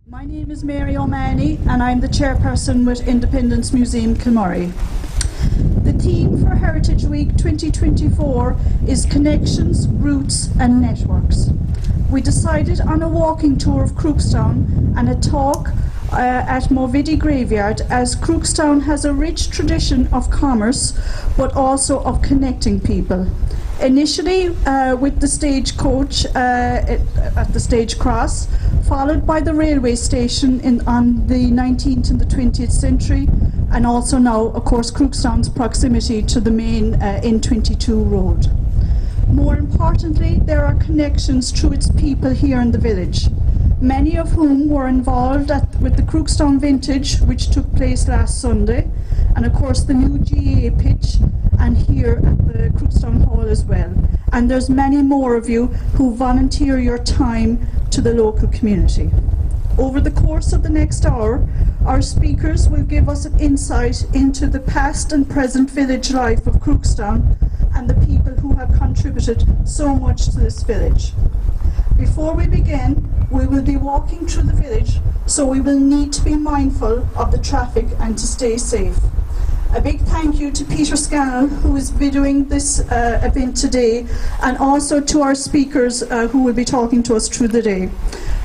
My name is Mary O'Mahony and I'm the chairperson with Independence Museum Kilmurry. The theme for Heritage Week 2024 is Connections, Roots and Networks. We decided on a walking tour of Crookstown and a talk at Moviddy Graveyard, as Crookstown has a rich tradition of commerce but also of connecting people. Initially with the stagecoach at the Stage Cross, followed by the railway station on the 19th and the 20th century, and also now, of course, Crookstown's proximity to the main N22 road. More importantly, there are connections through its people here in the village, many of whom were involved with the Crookstown Vintage, which took place last Sunday, and of course the new GAA pitch, and here at the Crookstown Hall as well. And there's many more of you who volunteer your time to the local community. Over the course of the next hour, our speakers will give us an insight into the past and present village life of Crookstown and the people who have contributed so much to this village. Before we begin, we will be walking through the village, so we will need to be mindful of the traffic and to stay safe. A big thank you to Peter Scannell, who is videoing this event today, and also to our speakers who will be talking to us through the day.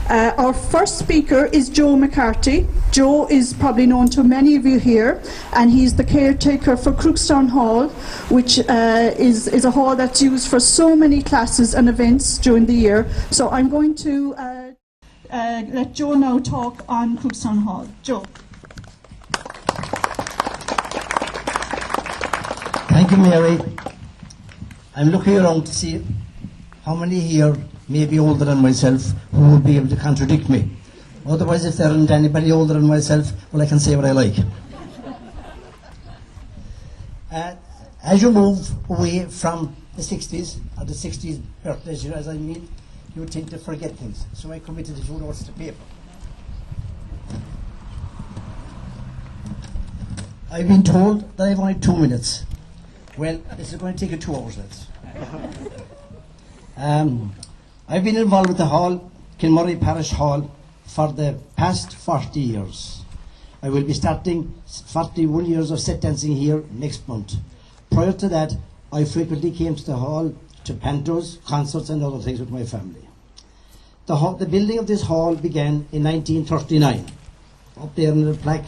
Our first speaker is Joe McCarthy. Joe is probably known to many of you here, and he's the caretaker for Crookstown Hall, which is a hall that's used for so many classes and events during the year. So I'm going to let Joe now talk on Crookstown Hall. Joe. Thank you, Mary. I'm looking around to see how many here may be older than myself who would be able to contradict me. Otherwise, if there isn't anybody older than myself, well, I can say what I like. As you move away from the 60s, or the 60s birthdays, as I mean, you tend to forget things. So I committed a few notes to paper. I've been told that I have only 2 minutes. Well, this is going to take you 2 hours, lads. I've been involved with the hall, Kilmurry Parish Hall, for the past 40 years. I will be starting 41 years of set dancing here next month. Prior to that, I frequently came to the hall to pantos, concerts and other things with my family. The building of this hall began in 1939, up there in the plaque,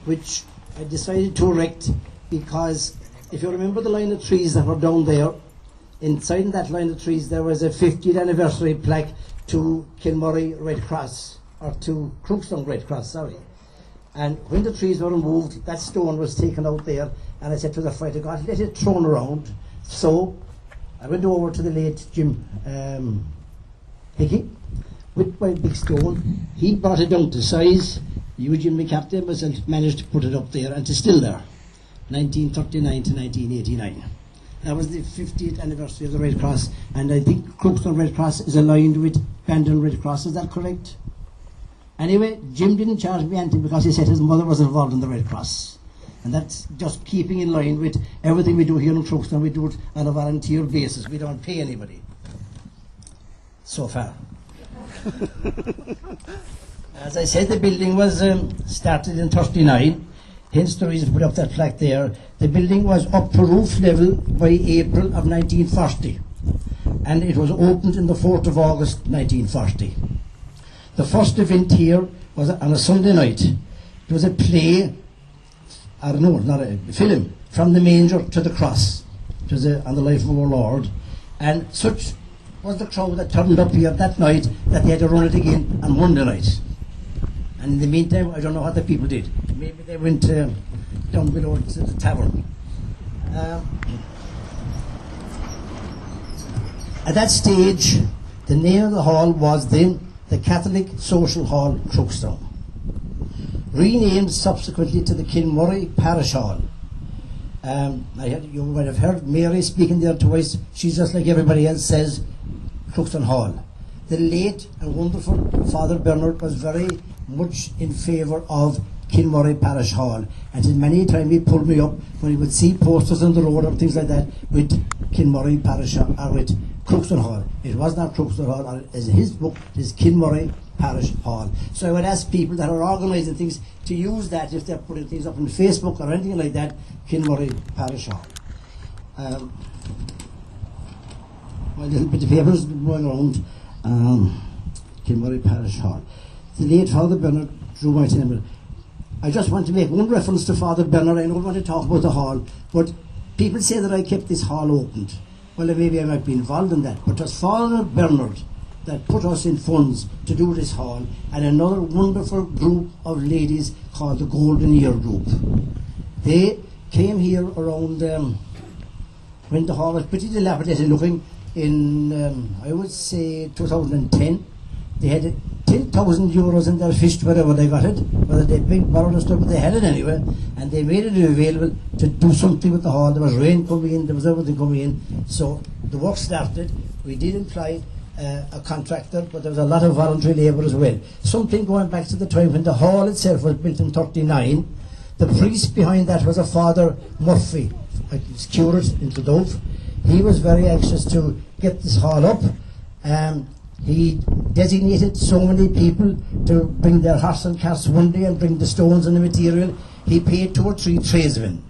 which I decided to erect because if you remember the line of trees that were down there, inside that line of trees there was a 50th anniversary plaque to Kilmurry Red Cross, or to Crookstown Red Cross, sorry. And when the trees were removed, that stone was taken out there, and I said to the fighter, God, let it thrown around. So I went over to the late Jim Hickey with my big stone. He brought it down to size. You, Jim McCarthy, myself managed to put it up there, and it's still there. 1939 to 1989. That was the 50th anniversary of the Red Cross, and I think Crookstown Red Cross is aligned with Bandon Red Cross, is that correct? Anyway, Jim didn't charge me anything because he said his mother was involved in the Red Cross. And that's just keeping in line with everything we do here in Crookstown. We do it on a volunteer basis. We don't pay anybody. So far. As I said, the building was started in 39. Hence the reason to put up that plaque there. The building was up to roof level by April of 1940, and it was opened in the 4th of August 1940. The first event here was on a Sunday night. It was a play, or no, not a film, From the Manger to the Cross. It was on the life of our Lord, and such was the crowd that turned up here that night that they had to run it again on Monday night. And in the meantime, I don't know what the people did. Maybe they went down below to the tavern. At that stage, the name of the hall was then the Catholic Social Hall, Crookstown, renamed subsequently to the Kilmurry Parish Hall. You might have heard Mary speaking there twice. She's just like everybody else says, Crookstown Hall. The late and wonderful Father Bernard was very much in favour of Kilmurry Parish Hall, and many times he pulled me up when he would see posters on the road or things like that with Kilmurry Parish Hall, or with Crookstown Hall. It was not Crookstown Hall, or as in his book, it is Kilmurry Parish Hall. So I would ask people that are organising things to use that if they're putting things up on Facebook or anything like that, Kilmurry Parish Hall. My little bit of papers going around Kilmurry Parish Hall. The late Father Bernard drew my attention. I just want to make one reference to Father Bernard. I don't want to talk about the hall, but people say that I kept this hall opened. Well, maybe I might be involved in that, but it was Father Bernard that put us in funds to do this hall, and another wonderful group of ladies called the Golden Year Group. They came here around when the hall was pretty dilapidated looking in, I would say, 2010. They had 10,000 euros in their fist, wherever they got it, whether they big borrowed or stuff, but they had it anyway, and they made it available to do something with the hall. There was rain coming in, there was everything coming in, so the work started. We did employ a contractor, but there was a lot of voluntary labour as well. Something going back to the time when the hall itself was built in 39. The priest behind that was a Father Murphy, he's curate in Clodove. He was very anxious to get this hall up. He designated so many people to bring their horse and carts one day and bring the stones and the material. He paid 2 or 3 tradesmen.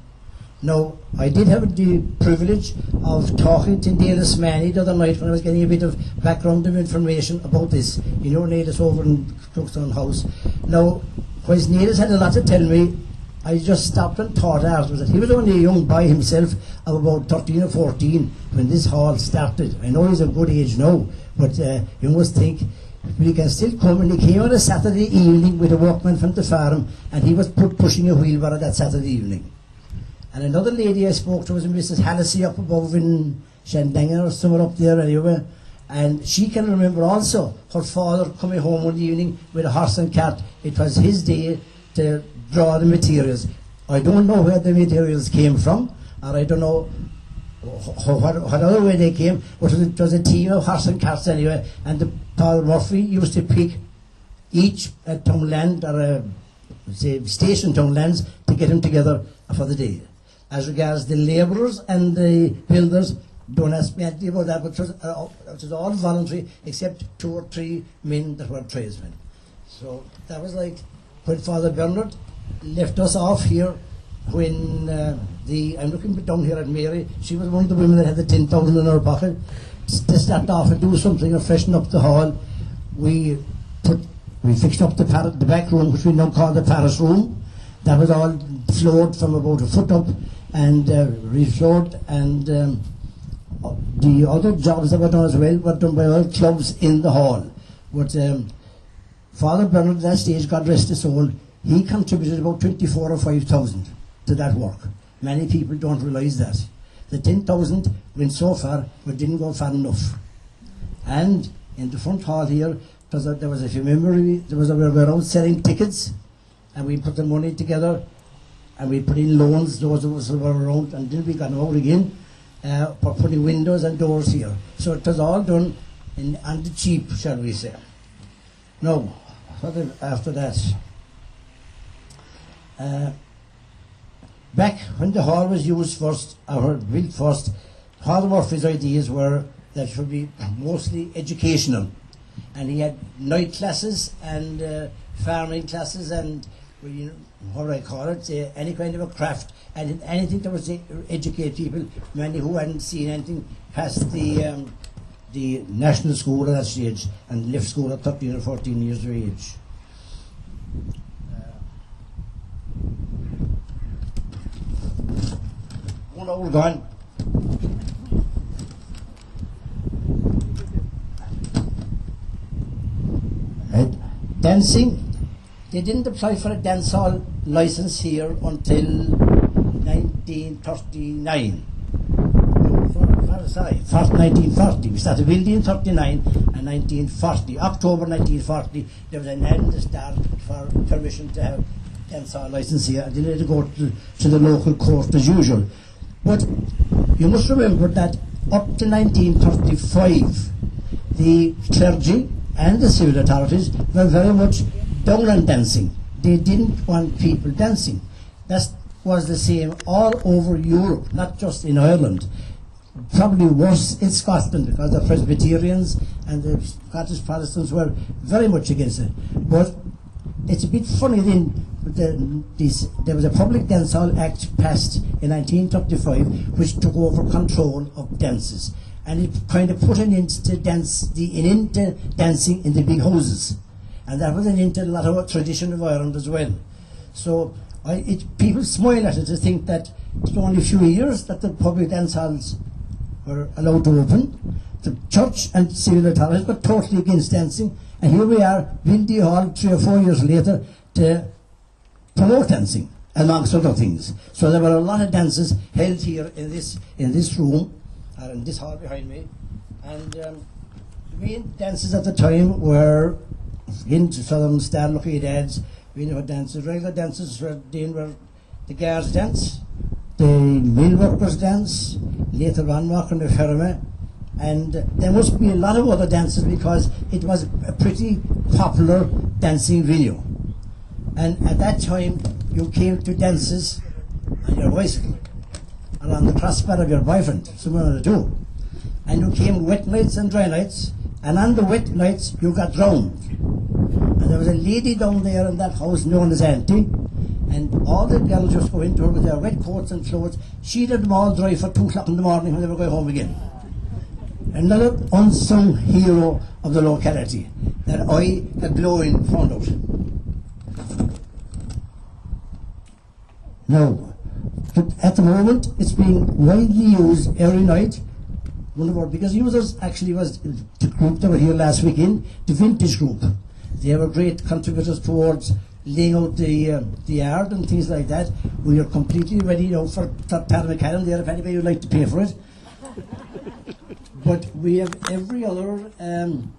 Now, I did have the privilege of talking to Nelis Manny the other night when I was getting a bit of background of information about this. You know Nelis over in Crookstown House. Now, whilst Nelis had a lot to tell me, I just stopped and thought afterwards that he was only a young boy himself of about 13 or 14 when this hall started. I know he's a good age now, but you must think, but he can still come, and he came on a Saturday evening with a workman from the farm, and he was pushing a wheelbarrow that Saturday evening. And another lady I spoke to was Mrs. Hallisey up above in Shandangan or somewhere up there anyway, and she can remember also her father coming home one evening with a horse and cart. It was his day to draw the materials. I don't know where the materials came from, or I don't know what other way they came, but it was a team of horse and carts anyway, and the Father Murphy used to pick each townland or say station townlands to get them together for the day. As regards the labourers and the builders, don't ask me anything about that, but it was all voluntary except 2 or 3 men that were tradesmen. So that was like when Father Bernard left us off here when I'm looking down here at Mary. She was one of the women that had the 10,000 in her pocket to start off and do something or freshen up the hall. We fixed up the back room, which we now call the parish room. That was all floored from about a foot up and refloored, and the other jobs that were done as well were done by all clubs in the hall. But Father Bernard at that stage, God rest his soul, he contributed about 24 or 5,000 to that work. Many people don't realise that. The 10,000 went so far, but didn't go far enough. And in the front hall here, there was, if you remember, we were out selling tickets, and we put the money together, and we put in loans, those of us who were around, and then we got them out again, for putting windows and doors here. So it was all done on the cheap, shall we say. Now, after that, back when the hall was used first, or built first, Father Murphy's ideas were that it should be mostly educational. And he had night classes and farming classes and, what do I call it, any kind of a craft, and anything that was to educate people, many who hadn't seen anything past the national school at that stage and left school at 13 or 14 years of age. One old gone. Dancing, they didn't apply for a dance hall license here until 1939. Sorry, 1940. We started building in 39 and 1940. October 1940, there was an end to start for permission to have dance hall license here. I didn't have to go to the local court as usual. But you must remember that up to 1935, the clergy and the civil authorities were very much down on dancing. They didn't want people dancing. That was the same all over Europe, not just in Ireland. Probably worse in Scotland because the Presbyterians and the Scottish Protestants were very much against it. But it's a bit funny then. There was a Public Dance Hall Act passed in 1935 which took over control of dances, and it kind of put an end to dancing in the big houses, and that was an end to a lot of tradition of Ireland as well. So people smile at it to think that it's only a few years that the public dance halls were allowed to open. The church and civil authorities were totally against dancing, and here we are, Windy Hall 3 or 4 years later to promote dancing, amongst other things. So there were a lot of dances held here in this room, or in this hall behind me. And the main dances at the time were into Southern Star Lucky Dads. We know dances, regular dances were the guards dance, the mill workers dance, later on walking the Ferme, and there must be a lot of other dances because it was a pretty popular dancing venue. And at that time, you came to dances on your bicycle, or on the crossbar of your boyfriend, somewhere of the two. And you came wet nights and dry nights, and on the wet nights, you got drowned. And there was a lady down there in that house known as Auntie, and all the girls just go into her with their wet coats and clothes. She did them all dry for 2 o'clock in the morning when they were going home again. Another unsung hero of the locality that I had blown found out. Now, at the moment, it's being widely used every night. One of our biggest users actually was the group that were here last weekend, the Vintage Group. They were great contributors towards laying out the yard and things like that. We are completely ready now for Paddy McCallum there, if anybody would like to pay for it. But we have every other, on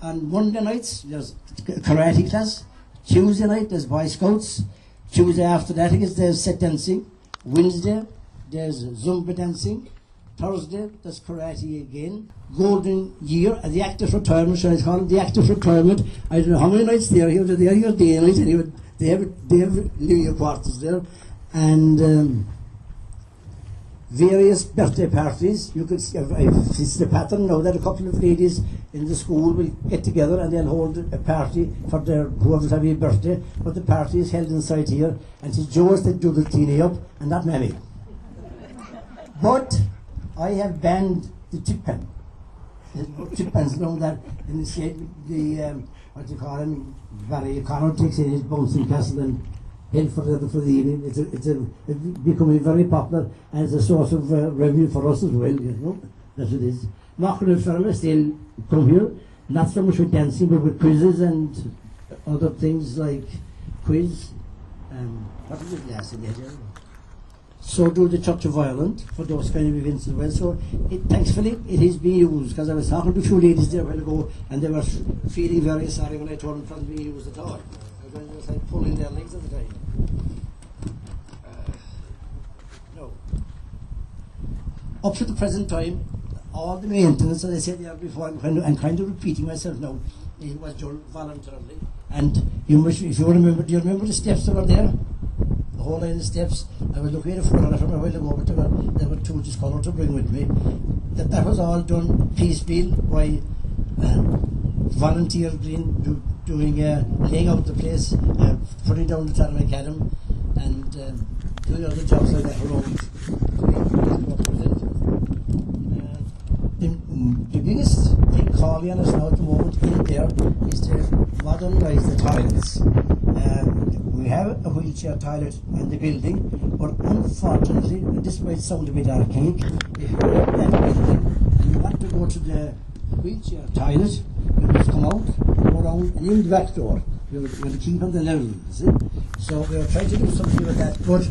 Monday nights, there's karate class. Tuesday night, there's Boy Scouts. Tuesday after that, there's set dancing. Wednesday, there's Zumba dancing. Thursday, there's karate again. Golden year, the active retirement, shall I call it, the active retirement. I don't know how many nights they're here day and night, anyway. They have New Year quarters there. And various birthday parties. You could see, it's the pattern now that a couple of ladies in the school will get together and they'll hold a party for their whoever's having a birthday, but the party is held inside here, and it's Joe's that do the cleaning up, and not Mammy. But I have banned the tip pen. Tip pens know that in the state, what do you call him, Barry O'Connor takes in his bouncing castle and head for the evening. It's becoming very popular, and it's a source of revenue for us as well, you know. That's what it is. Knocker and Ferme still come here, not so much with dancing, but with quizzes and other things like quiz. What was it last in the head? So do the Church of Ireland for those kind of events as well. So thankfully it is being used, because I was talking to a few ladies there a while ago and they were feeling very sorry when I told them it wasn't being used at all. They were like pulling their legs at the time. No. Up to the present time, all the maintenance, as I said there before, I'm kind of repeating myself now, it was done voluntarily. And you must, if you remember, do you remember the steps that were there? The whole line of steps. I was looking at a photo from a while ago, but there were two discoloured to bring with me. That was all done piecemeal by volunteers doing laying out the place, putting down the Paddy McCallum, and doing other jobs like that around. The biggest thing calling on us now at the moment in there is to modernise the toilets. We have a wheelchair toilet in the building, but unfortunately, this might sound a bit archaic, if you're in that building and you want to go to the wheelchair toilet, you must come out, go around, and in the back door. You're going to keep on the level, you see. So we are trying to do something with that, but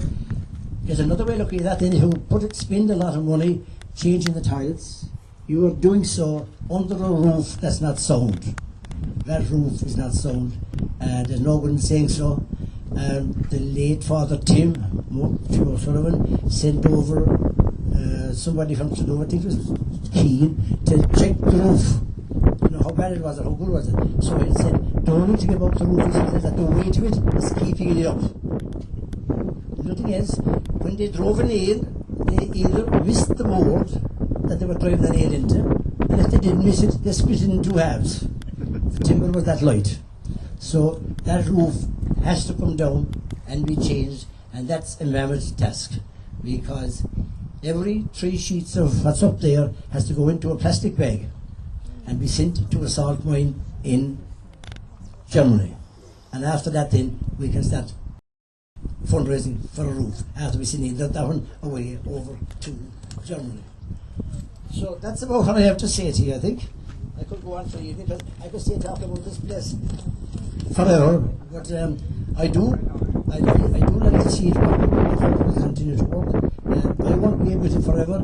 there's another way of looking at that. Then if you spend a lot of money changing the toilets, you are doing so under a roof that's not sound. That roof is not sound. There's no one saying so. The late Father Tim O'Sullivan sent over somebody from Sudan, I think it was Keane, to check the roof. You know how bad it was or how good was it. So he said, don't need to give up the roof. He said that the weight of it is keeping it up. Nothing else. When they drove a nail, they either missed the board that they were driving the nail into, And if they did miss it, they split it in two halves. The timber was that light. So that roof has to come down and be changed, and that's a mammoth task, because every 3 sheets of what's up there has to go into a plastic bag and be sent to a salt mine in Germany. And after that then we can start fundraising for a roof after we send that one away over to Germany. So that's about what I have to say to you, I think. I could go on for you because I could stay talking about this place forever, but I do like to see it continue to work. I won't be able to forever.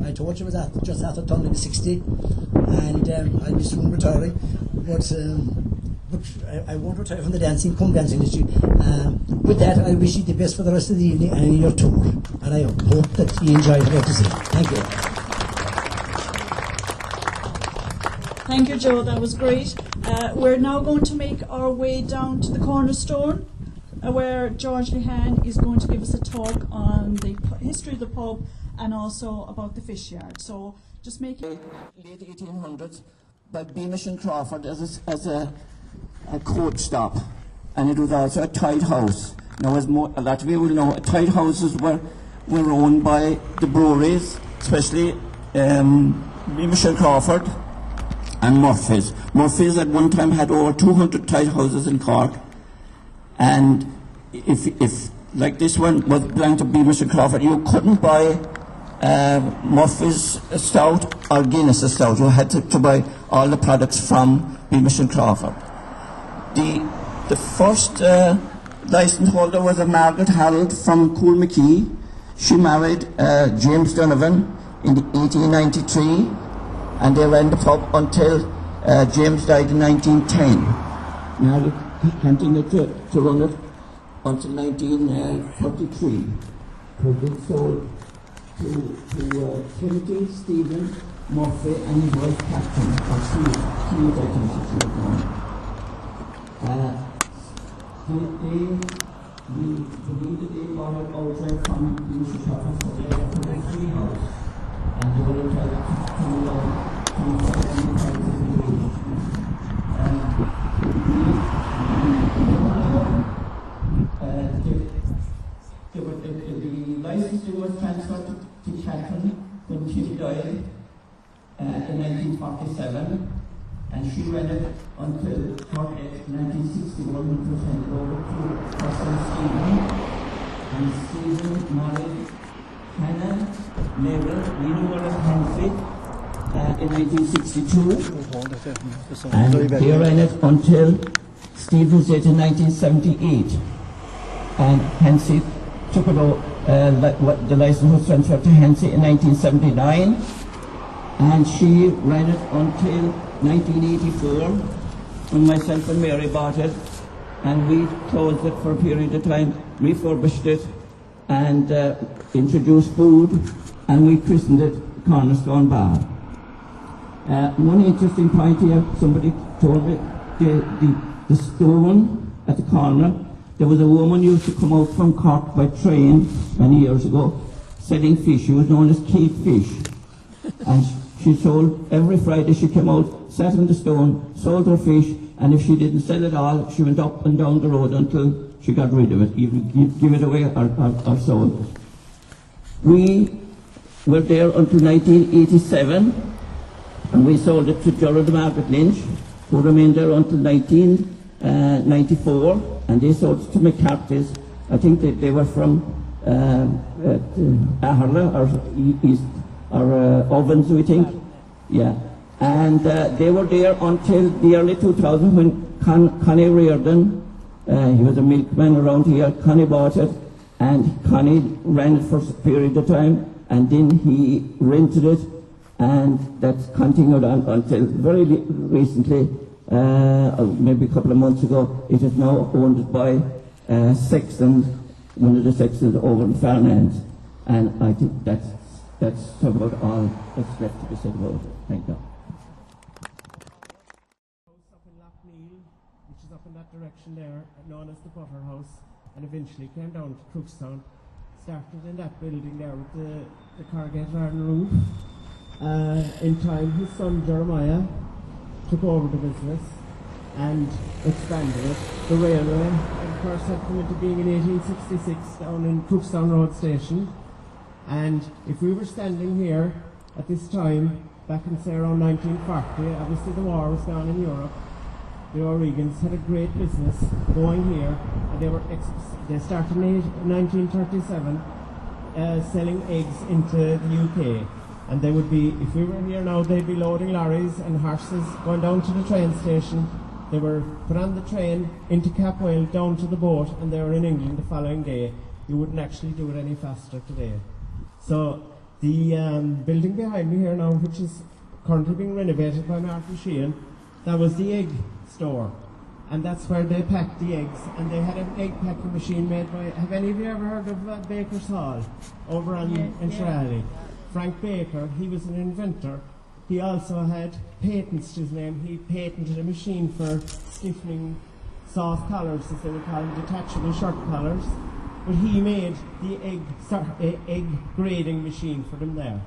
I told you about that just after turning 60, and I'll be soon retiring. But I won't retire from the dancing, come dancing industry. With that, I wish you the best for the rest of the evening and your tour. And I hope that you enjoy what I have to say. Thank you. Thank you, Joe. That was great. We're now going to make our way down to the Cornerstone, where George Lehane is going to give us a talk on the history of the pub and also about the fish yard. So just make it. Late 1800s by Beamish and Crawford as a coach stop, and it was also a tied house. Now, as a lot of you will know, tied houses were owned by the breweries, especially Beamish and Crawford and Murphy's. Murphy's at one time had over 200 tied houses in Cork, and if like this one was belonged to Beamish and Crawford, you couldn't buy Murphy's stout or Guinness stout. You had to buy all the products from Beamish and Crawford. The first license holder was a Margaret Harold from Coolmckee. She married James Donovan in 1893, and they ran the pub until James died in 1910. Now they continued to run it until 1943. It sold to Timothy, Stephen, Murphy, and his wife Catherine, or Steve, I think she was born. They bought it outside from the Chicago, so they had to buy 3 houses, and they were entitled to come down from the license was transferred to Catherine when she died in 1947. And she ran it until 1961, which was handed over to her son Stephen. And Stephen married Hannah Neville, widower of Henry, in 1962. And they ran it until Stephen's death in 1978. And Henry took it over, the license was transferred to Henry in 1979. And she ran it until 1984, when myself and Mary bought it, and we closed it for a period of time, refurbished it, and introduced food, and we christened it Cornerstone Bar. One interesting point here, somebody told me, the stone at the corner, there was a woman who used to come out from Cork by train many years ago, selling fish. She was known as Kate Fish. And she sold, every Friday she came out, sat on the stone, sold her fish, and if she didn't sell it all, she went up and down the road until she got rid of it, give it away or sold it. We were there until 1987, and we sold it to Gerald and Margaret Lynch, who remained there until 1994, and they sold it to McCarthy's. I think they were from Aherla or East, or Ovens, we think. Yeah. And they were there until the early 2000s when Connie Reardon, he was a milkman around here, Connie bought it, and Connie ran it for a period of time, and then he rented it, and that's continued on until very recently, maybe a couple of months ago. It is now owned by Sexton, one of the Sextons over in Farnlands, and I think that's about all that's left to be said about it. Thank you. Up in Loughneel, which is up in that direction there, known as the Butter House, and eventually came down to Crookstown. Started in that building there with the corrugated iron roof, In time, his son Jeremiah took over the business and expanded it. The railway, of course, had come into being in 1866 down in Crookstown Road Station. And if we were standing here at this time, back in say around 1940, obviously the war was down in Europe. The O'Regans had a great business going here, and they started in 1937 selling eggs into the UK. And they would be, if we were here now, they'd be loading lorries and horses going down to the train station. They were put on the train into Capwell, down to the boat, and they were in England the following day. You wouldn't actually do it any faster today. So the building behind me here now, which is currently being renovated by Martin Sheehan, that was the egg store. And that's where they packed the eggs. And they had an egg packing machine made by, have any of you ever heard of Baker's Hall over in Shirley? Frank Baker, he was an inventor. He also had patents to his name. He patented a machine for stiffening soft collars, as they would call them, detachable shirt collars. But he made the egg grading machine for them there.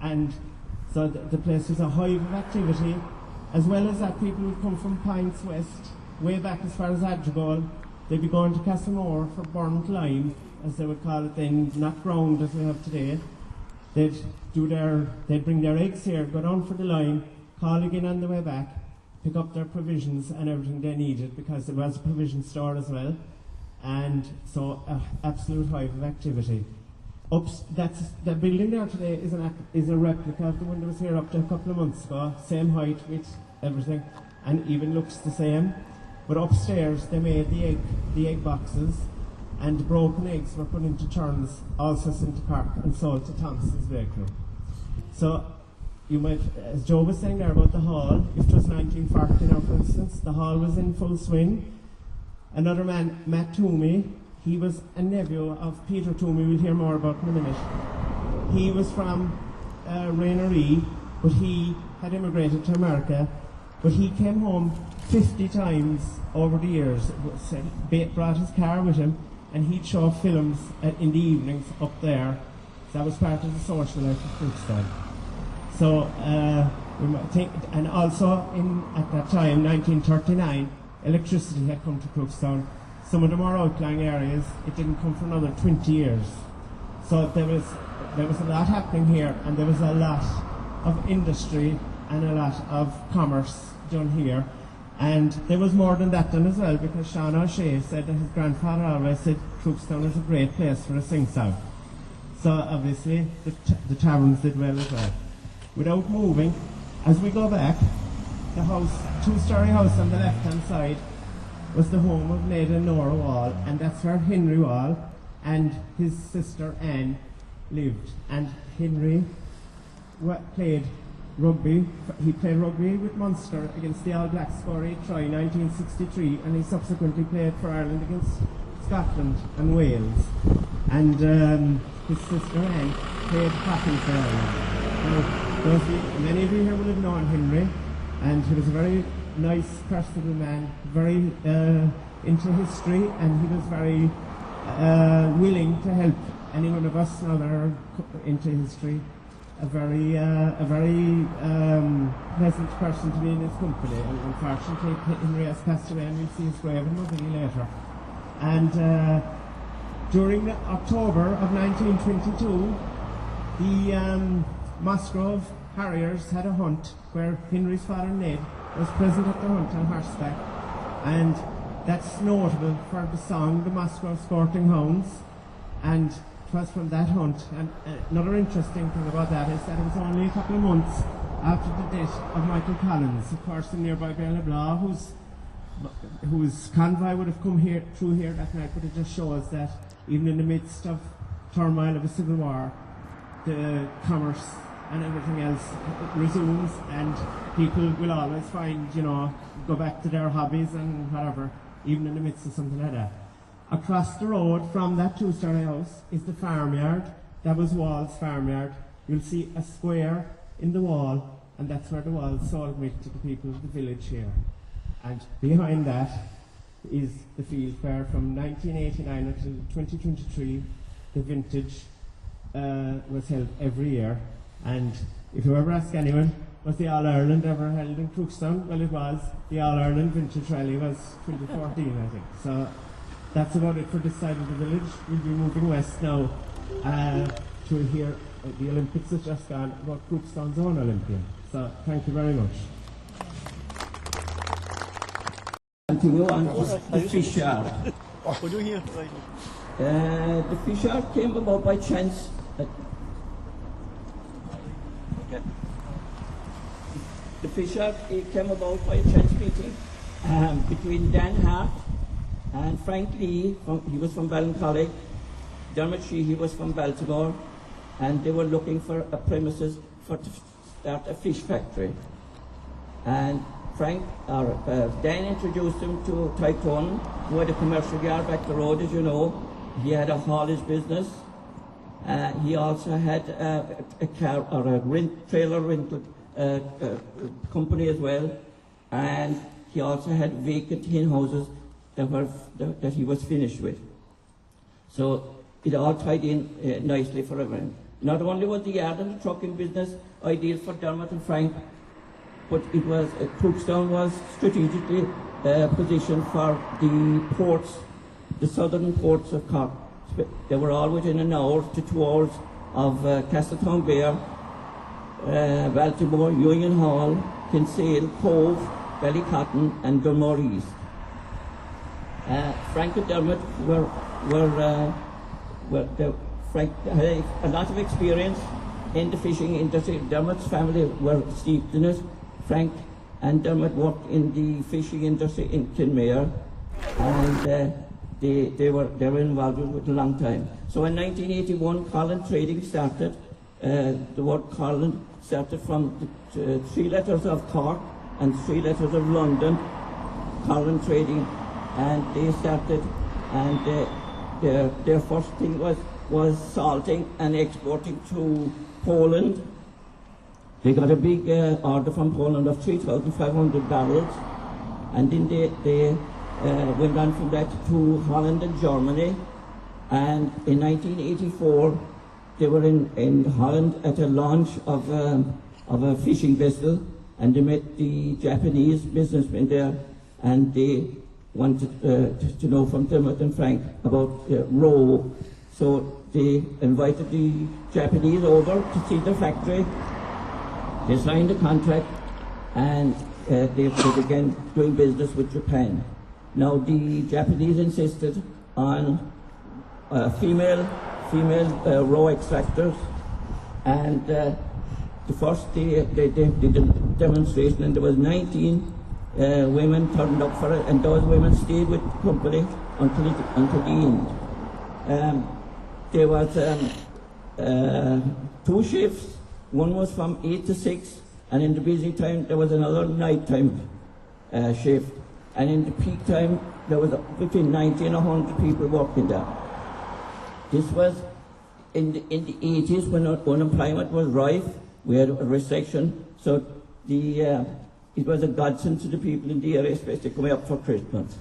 And so the place was a hive of activity. As well as that, people would come from Pints West, way back as far as Adrigole. They'd be going to Castlemore for burnt lime, as they would call it then, not ground as we have today. They'd bring their eggs here, go down for the lime, call again on the way back, pick up their provisions and everything they needed, because there was a provision store as well. And so, absolute hive of activity. The building there today is a replica of the one that was here up to a couple of months ago, same height with everything, and even looks the same. But upstairs they made the egg boxes, and the broken eggs were put into churns, also sent to Cork and sold to Thompson's Bakery. So you might, as Joe was saying there about the hall, if it was 1940 now for instance, the hall was in full swing. Another man, Matt Toomey, he was a nephew of Peter Toomey, we'll hear more about in a minute. He was from Raineree, but he had immigrated to America, but he came home 50 times over the years, brought his car with him, and he'd show films in the evenings up there. So that was part of the social life of Crookstown. So, we might think, and also at that time, 1939, electricity had come to Crookstown. Some of the more outlying areas, it didn't come for another 20 years. So there was a lot happening here, and there was a lot of industry and a lot of commerce done here. And there was more than that done as well, because Sean O'Shea said that his grandfather always said Crookstown is a great place for a sing-song. So obviously the taverns did well as well. Without moving, as we go back, the house, two-storey house on the left-hand side, was the home of Neda and Nora Wall, and that's where Henry Wall and his sister Anne lived. And Henry played rugby. He played rugby with Munster against the All Blacks Scory Troy 1963, and he subsequently played for Ireland against Scotland and Wales. And his sister Anne played hockey for Ireland. Now, many of you here will have known Henry, and he was a very nice, personable man, very into history, and he was very willing to help any one of us now that are into history. A very pleasant person to be in his company. And unfortunately, Henry has passed away, and we'll see his grave in Motherly later. And during October of 1922, the Musgrove Harriers had a hunt where Henry's father Ned was present at the hunt on horseback, and that's notable for the song The Musgrove Sporting Hounds, and it was from that hunt. And another interesting thing about that is that it was only a couple of months after the death of Michael Collins, of course, in nearby Bellmount, whose convoy would have come through here that night, but it just shows that even in the midst of turmoil of a civil war, the commerce and everything else resumes, and people will always find, go back to their hobbies and whatever, even in the midst of something like that. Across the road from that two-story house is the farmyard. That was Wall's farmyard. You'll see a square in the wall, and that's where the Wall sold milk to the people of the village here. And behind that is the field where from 1989 until 2023 the vintage was held every year, and if you ever ask anyone, was the All-Ireland ever held in Crookstown? Well, it was. The All-Ireland Vintage Rally was 2014, I think. So that's about it for this side of the village. We'll be moving west now to hear the Olympics has just gone about Crookstown's own Olympian. So thank you very much. Continue on the fish yard. What do we hear? The fish yard came about by chance. The fish yard came about by a chance meeting between Dan Hart and Frank Lee. He was from Ballincollig. Dermot Sheehy was from Baltimore, and they were looking for a premises to start a fish factory. And Dan introduced him to Tyrone, who had a commercial yard back the road, as you know. He had a haulage business. He also had a car or a trailer rental company as well, and he also had vacant hen houses that he was finished with. So it all tied in nicely for everyone. Not only was the yard and the trucking business ideal for Dermot and Frank, but it was Crookstown was strategically positioned for the ports, the southern ports of Cork. They were all within an hour to 2 hours of Castletown Bear, Baltimore, Union Hall, Kinsale, Cove, Ballycotton, and Gilmore East. Frank and Dermot Frank had a lot of experience in the fishing industry. Dermot's family were steeped in it. Frank and Dermot worked in the fishing industry in Kilmurry, and they were involved with it a long time. So in 1981, Colin Trading started. The word Colin started from the 3 letters of Cork and 3 letters of London, Colin Trading, and they started, and their first thing was salting and exporting to Poland. They got a big order from Poland of 3,500 barrels, and then they went on from that to Holland and Germany. And in 1984, they were in Holland at a launch of a fishing vessel, and they met the Japanese businessmen there, and they wanted to know from Dermot and Frank about roe. So they invited the Japanese over to see the factory. They signed a contract, and they began doing business with Japan. Now the Japanese insisted on female roe extractors, and the first day they did a demonstration, and there was 19 women turned up for it, and those women stayed with the company until the end. There was 2 shifts. One was from 8 to 6, and in the busy time there was another nighttime shift, and in the peak time there was between 90 and 100 people working there. This was in the 80s when unemployment was rife. We had a recession, so it was a godsend to the people in the area, especially coming up for Christmas.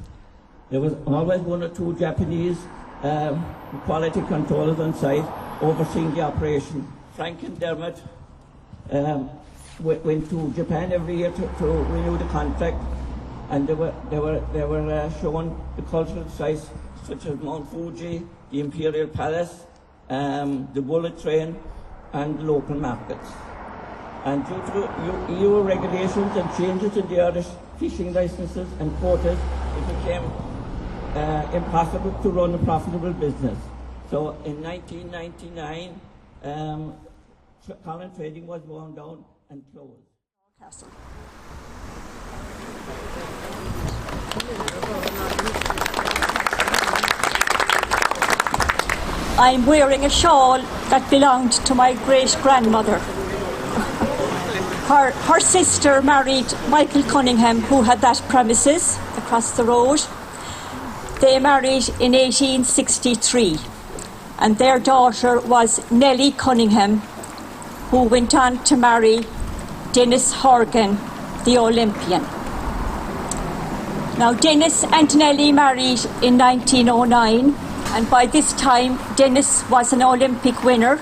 There was always 1 or 2 Japanese quality controllers on site overseeing the operation. Frank and Dermot went to Japan every year to renew the contract, and they were shown the cultural sites such as Mount Fuji, the Imperial Palace, the bullet train, and local markets. And due to EU regulations and changes in the Irish fishing licenses and quotas, it became impossible to run a profitable business. So in 1999, Colin Trading was wound down and closed. I'm wearing a shawl that belonged to my great-grandmother. Her sister married Michael Cunningham, who had that premises across the road. They married in 1863, and their daughter was Nellie Cunningham, who went on to marry Dennis Horgan, the Olympian. Now, Dennis and Nellie married in 1909, and by this time Dennis was an Olympic winner,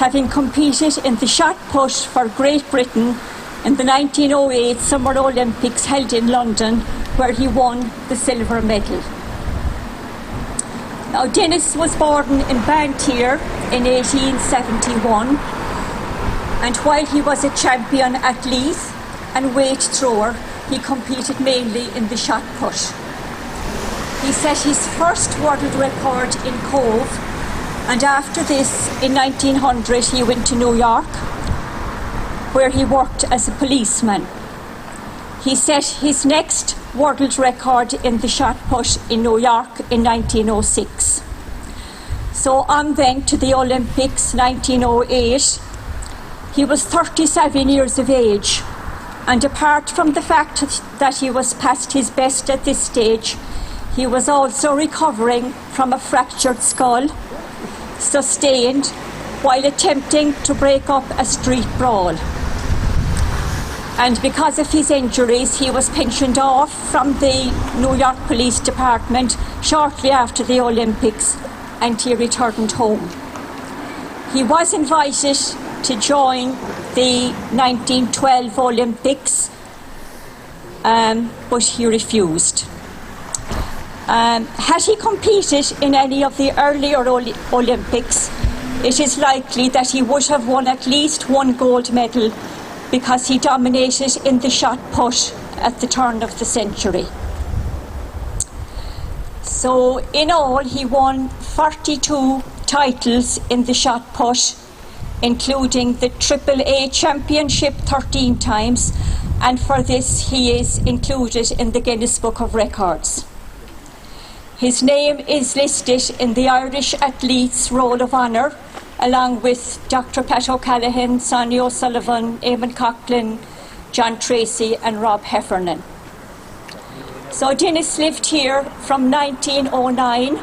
having competed in the shot put for Great Britain in the 1908 Summer Olympics held in London, where he won the silver medal. Now, Dennis was born in Bantier in 1871, and while he was a champion athlete and weight thrower, he competed mainly in the shot put. He set his first world record in Cove, and after this, in 1900, he went to New York, where he worked as a policeman. He set his next world record in the shot put in New York in 1906. So on then to the Olympics 1908. He was 37 years of age, and apart from the fact that he was past his best at this stage, he was also recovering from a fractured skull sustained while attempting to break up a street brawl. And because of his injuries, he was pensioned off from the New York Police Department shortly after the Olympics, and he returned home. He was invited to join the 1912 Olympics, but he refused. Had he competed in any of the earlier Olympics, it is likely that he would have won at least one gold medal, because he dominated in the shot put at the turn of the century. So in all, he won 42 titles in the shot put, including the HAA Championship 13 times, and for this he is included in the Guinness Book of Records. His name is listed in the Irish Athletes Roll of Honour, along with Dr. Pat O'Callaghan, Sonny O'Sullivan, Eamon Coughlin, John Tracy and Rob Heffernan. So Dennis lived here from 1909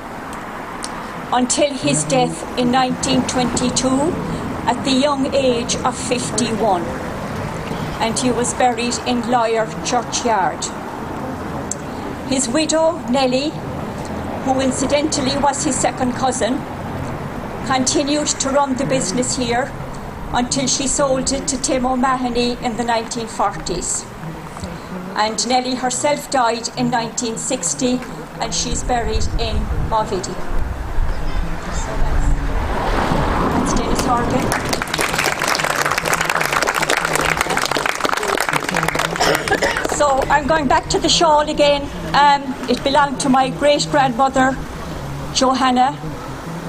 until his death in 1922 at the young age of 51, and he was buried in Lawyer Churchyard. His widow, Nellie, who incidentally was his second cousin, continued to run the business here until she sold it to Tim O'Mahony in the 1940s. And Nellie herself died in 1960, and she's buried in Mavidi. So that's Dennis Horgan. So I'm going back to the shawl again. It belonged to my great-grandmother, Johanna,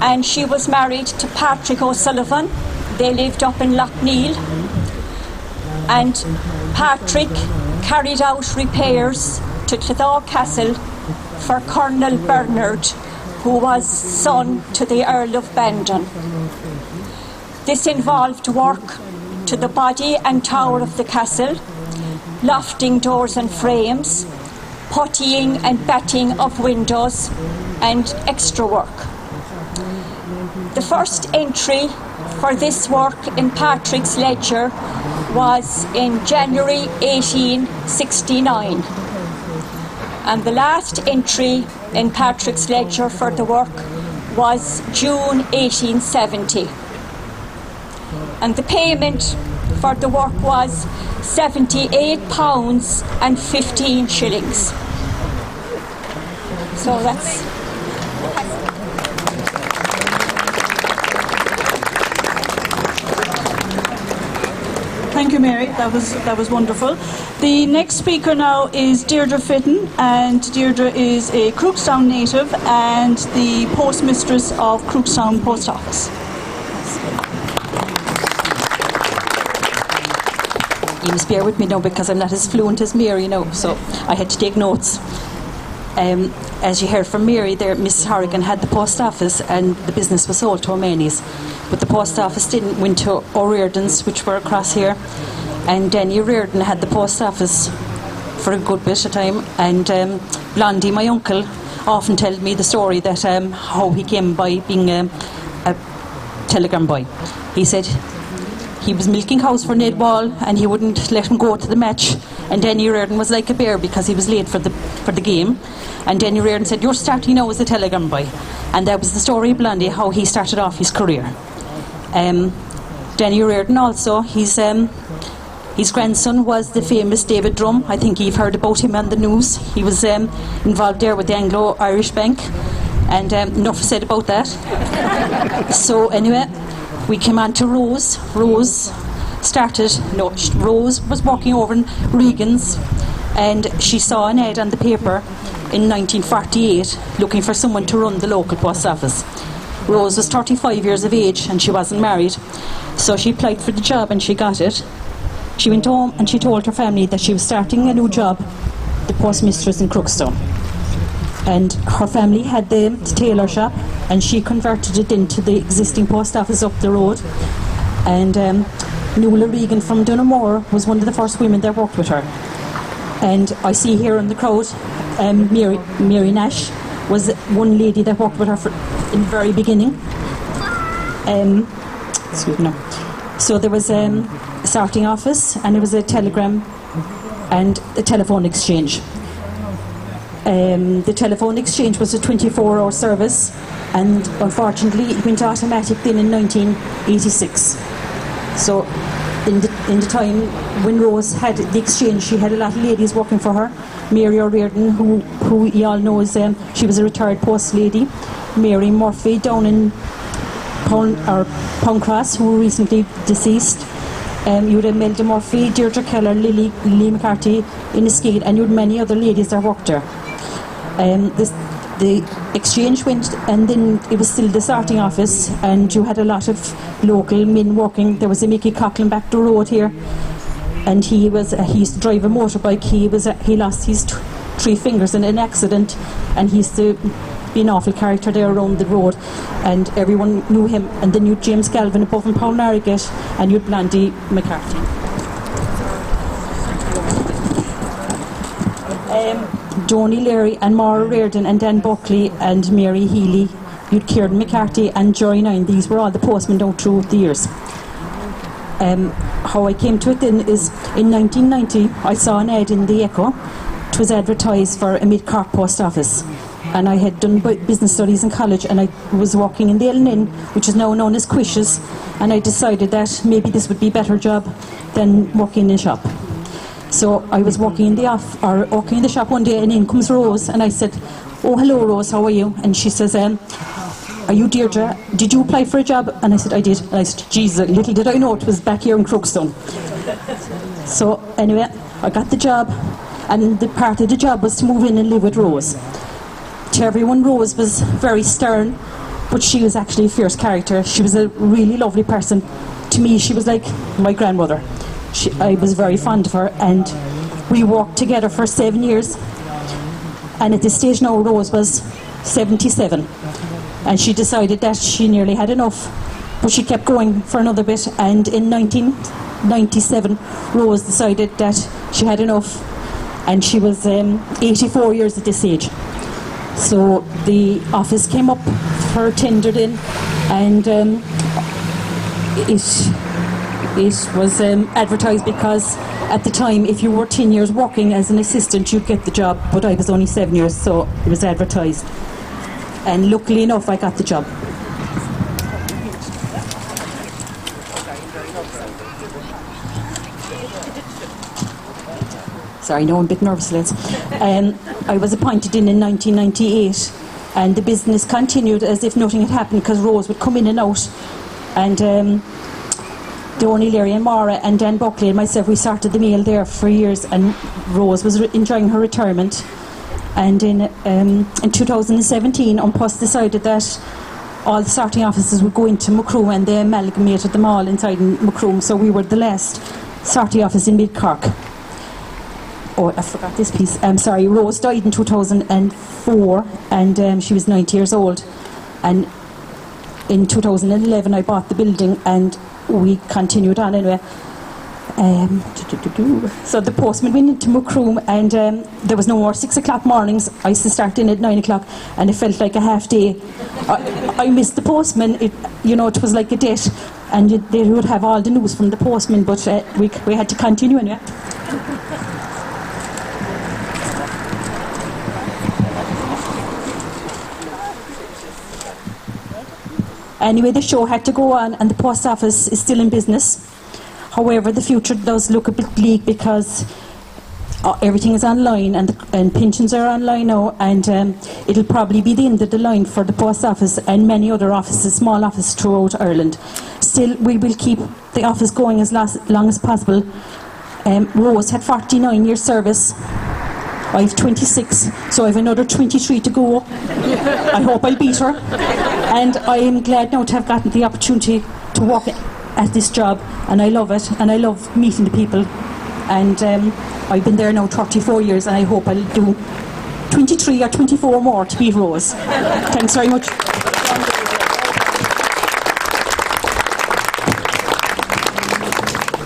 and she was married to Patrick O'Sullivan. They lived up in Loughneel, and Patrick carried out repairs to Clothaw Castle for Colonel Bernard, who was son to the Earl of Bandon. This involved work to the body and tower of the castle, lofting doors and frames, puttying and batting of windows, and extra work. The first entry for this work in Patrick's ledger was in January 1869, and the last entry in Patrick's ledger for the work was June 1870, and the payment for the work was £78 and 15 shillings. So that's... Thank you, Mary. That was wonderful. The next speaker now is Deirdre Fitton, and Deirdre is a Crookstown native and the postmistress of Crookstown Post Office. You must bear with me now because I'm not as fluent as Mary now, so I had to take notes. As you heard from Mary there, Mrs. Horrigan had the post office and the business was sold to O'Mahony's, but the post office didn't, went to O'Riordan's, which were across here, and Danny O'Riordan had the post office for a good bit of time, and Blondie, my uncle, often tells me the story that how he came by being a telegram boy. He said he was milking cows for Ned Wall and he wouldn't let him go to the match, and Danny O'Riordan was like a bear because he was late for the game, and Danny O'Riordan said, "You're starting now as a telegram boy," and that was the story of Blondie, how he started off his career. Danny Reardon also. His grandson was the famous David Drum. I think you've heard about him on the news. He was involved there with the Anglo-Irish Bank, and enough said about that. So anyway, we came on to Rose. Rose was walking over in Regan's, and she saw an ad on the paper in 1948 looking for someone to run the local post office. Rose was 35 years of age and she wasn't married, so she applied for the job and she got it. She went home and she told her family that she was starting a new job, the postmistress in Crookstown. And her family had the tailor shop, and she converted it into the existing post office up the road. And Nuala Regan from Dunamore was one of the first women that worked with her. And I see here in the crowd, Mary Nash was one lady that worked with her in the very beginning. Excuse me. So there was a sorting office, and there was a telegram and a telephone exchange. The telephone exchange was a 24-hour service, and unfortunately it went automatic then in 1986. So in the time when Rose had the exchange, she had a lot of ladies working for her. Mary O'Riordan, who you all know is, she was a retired post lady. Mary Murphy down in Poundcross, who recently deceased. You would have Melda Murphy, Deirdre Keller, Lee McCarthy in Escade, and you had many other ladies that worked there. The exchange went, and then it was still the sorting office, and you had a lot of local men working. There was a Mickey Coughlin back the road here, and he used to drive a motorbike. He lost his 3 fingers in an accident, and he used to be an awful character there around the road, and everyone knew him. And then you had James Galvin above in Paul Narrogate, and you had Blandy McCarthy. Donny Leary and Maura Reardon and Dan Buckley and Mary Healy, you'd Kieran McCarthy and Jory Nine. These were all the postmen down through the years. How I came to it then is in 1990 I saw an ad in the Echo. It was advertised for a mid-Cork post office, and I had done business studies in college, and I was working in the L&N, which is now known as Quishes, and I decided that maybe this would be a better job than working in a shop. So I was working in the shop one day, and in comes Rose, and I said, "Oh, hello Rose, how are you?" And she says, "Are you Deirdre? Did you apply for a job?" And I said, "I did." And I said, "Jesus, little did I know it was back here in Crookstown." So anyway, I got the job, and the part of the job was to move in and live with Rose. To everyone, Rose was very stern, but she was actually a fierce character. She was a really lovely person. To me, she was like my grandmother. I was very fond of her, and we worked together for 7 years. And at this stage now, Rose was 77, and she decided that she nearly had enough, but she kept going for another bit. And in 1997, Rose decided that she had enough, and she was 84 years at this age. So the office came up for tendered in, and it was advertised because at the time, if you were 10 years working as an assistant, you'd get the job, but I was only 7 years, so it was advertised. And luckily enough, I got the job. Sorry, no, I'm a bit nervous, lads. I was appointed in 1998, and the business continued as if nothing had happened, because Rose would come in and out, and Donny Leary and Maura and Dan Buckley and myself, we started the meal there for years, and Rose was enjoying her retirement. And in 2017, Unpost decided that all the sorting offices would go into Macroom, and they amalgamated them all inside Macroom, so we were the last sorting office in Mid-Cork. Oh, I forgot this piece. I'm sorry, Rose died in 2004, and she was 90 years old. And in 2011, I bought the building, and we continued on anyway. So the postman went into Macroom, and there was no more 6 o'clock mornings. I used to start in at 9 o'clock, and it felt like a half day. I missed the postman. It was like a debt, and they would have all the news from the postman, but we had to continue anyway. Anyway, the show had to go on, and the post office is still in business. However, the future does look a bit bleak because everything is online, and pensions are online now, and it'll probably be the end of the line for the post office and many other offices, small offices throughout Ireland. Still, we will keep the office going as long as possible. Rose had 49 years service. I have 26, so I have another 23 to go. I hope I'll beat her. And I am glad now to have gotten the opportunity to work at this job, and I love it, and I love meeting the people. And I've been there now 34 years, and I hope I'll do 23 or 24 more to beat Rose. Thanks very much.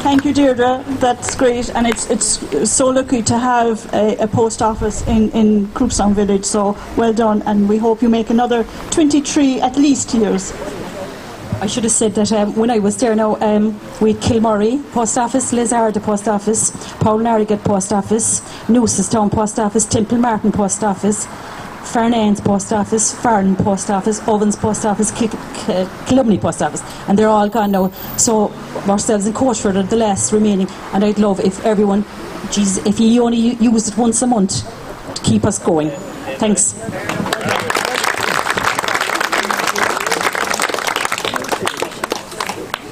Thank you, Deirdre. That's great, and it's so lucky to have a post office in Crookstown Village, so well done, and we hope you make another 23 at least years. I should have said that when I was there now, we had Kilmurry Post Office, Lizarda Post Office, Poulnarrigat Post Office, Newcestown Post Office, Temple Martin Post Office, Farnane's Post Office, Farn Post Office, Ovens Post Office, Kilmurry Post Office, and they're all gone now. So ourselves in Coachford are the last remaining, and I'd love if everyone, if you only use it once a month to keep us going. Thanks.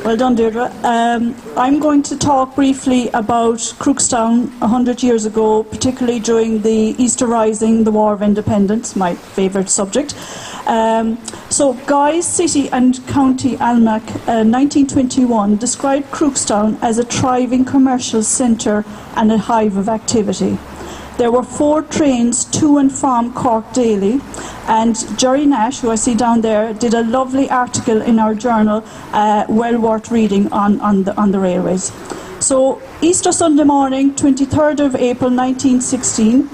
Well done, Deirdre. I'm going to talk briefly about Crookstown 100 years ago, particularly during the Easter Rising, the War of Independence, my favourite subject. So Guy's City and County Almanac 1921 described Crookstown as a thriving commercial centre and a hive of activity. There were 4 trains to and from Cork daily, and Jerry Nash, who I see down there, did a lovely article in our journal, well worth reading on the railways. So Easter Sunday morning, 23rd of April 1916,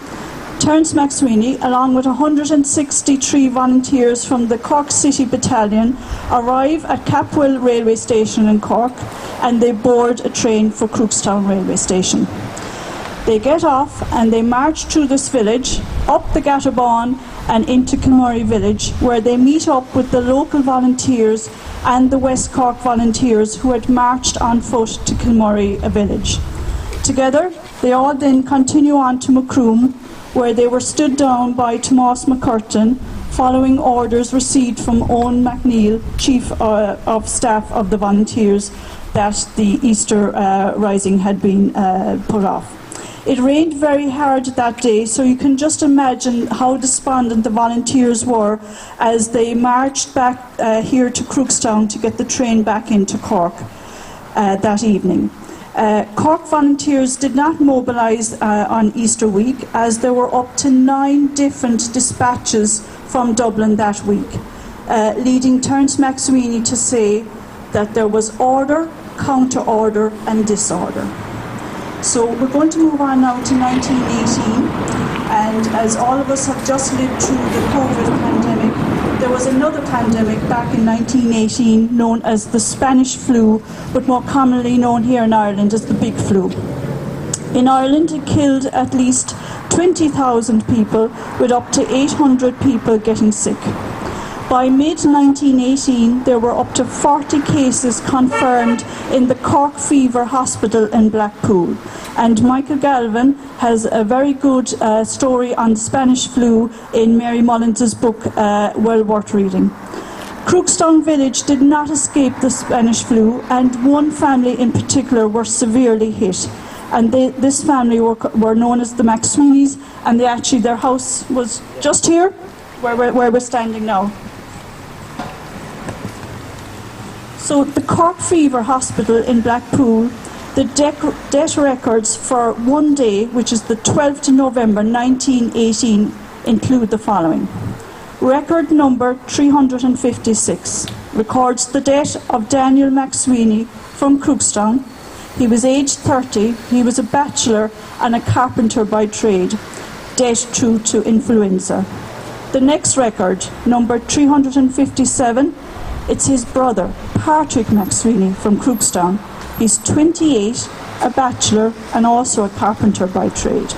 Terence McSwiney, along with 163 volunteers from the Cork City Battalion, arrive at Capwell Railway Station in Cork, and they board a train for Crookstown Railway Station. They get off and they march through this village, up the Gatterbawn and into Kilmurry village, where they meet up with the local volunteers and the West Cork volunteers who had marched on foot to Kilmurry village. Together, they all then continue on to Macroom, where they were stood down by Tomás McCurtain, following orders received from Owen McNeill, Chief of Staff of the volunteers, that the Easter Rising had been put off. It rained very hard that day, so you can just imagine how despondent the volunteers were as they marched back here to Crookstown to get the train back into Cork that evening. Cork volunteers did not mobilise on Easter week, as there were up to 9 different dispatches from Dublin that week, leading Terence McSwiney to say that there was order, counter-order and disorder. So we're going to move on now to 1918, and as all of us have just lived through the COVID pandemic, there was another pandemic back in 1918 known as the Spanish flu, but more commonly known here in Ireland as the big flu. In Ireland, it killed at least 20,000 people, with up to 800 people getting sick. By mid-1918, there were up to 40 cases confirmed in the Cork Fever Hospital in Blackpool. And Michael Galvin has a very good story on the Spanish flu in Mary Mullins' book, well worth reading. Crookstown Village did not escape the Spanish flu, and one family in particular were severely hit. And this family were known as the McSwineys, and their house was just here, where we're standing now. So the Cork Fever Hospital in Blackpool, the death records for one day, which is the 12th of November 1918, include the following. Record number 356 records the death of Daniel McSwiney from Crookstown. He was aged 30, he was a bachelor and a carpenter by trade, death due to influenza. The next record, number 357, it's his brother, Patrick McSwiney from Crookstown. He's 28, a bachelor and also a carpenter by trade.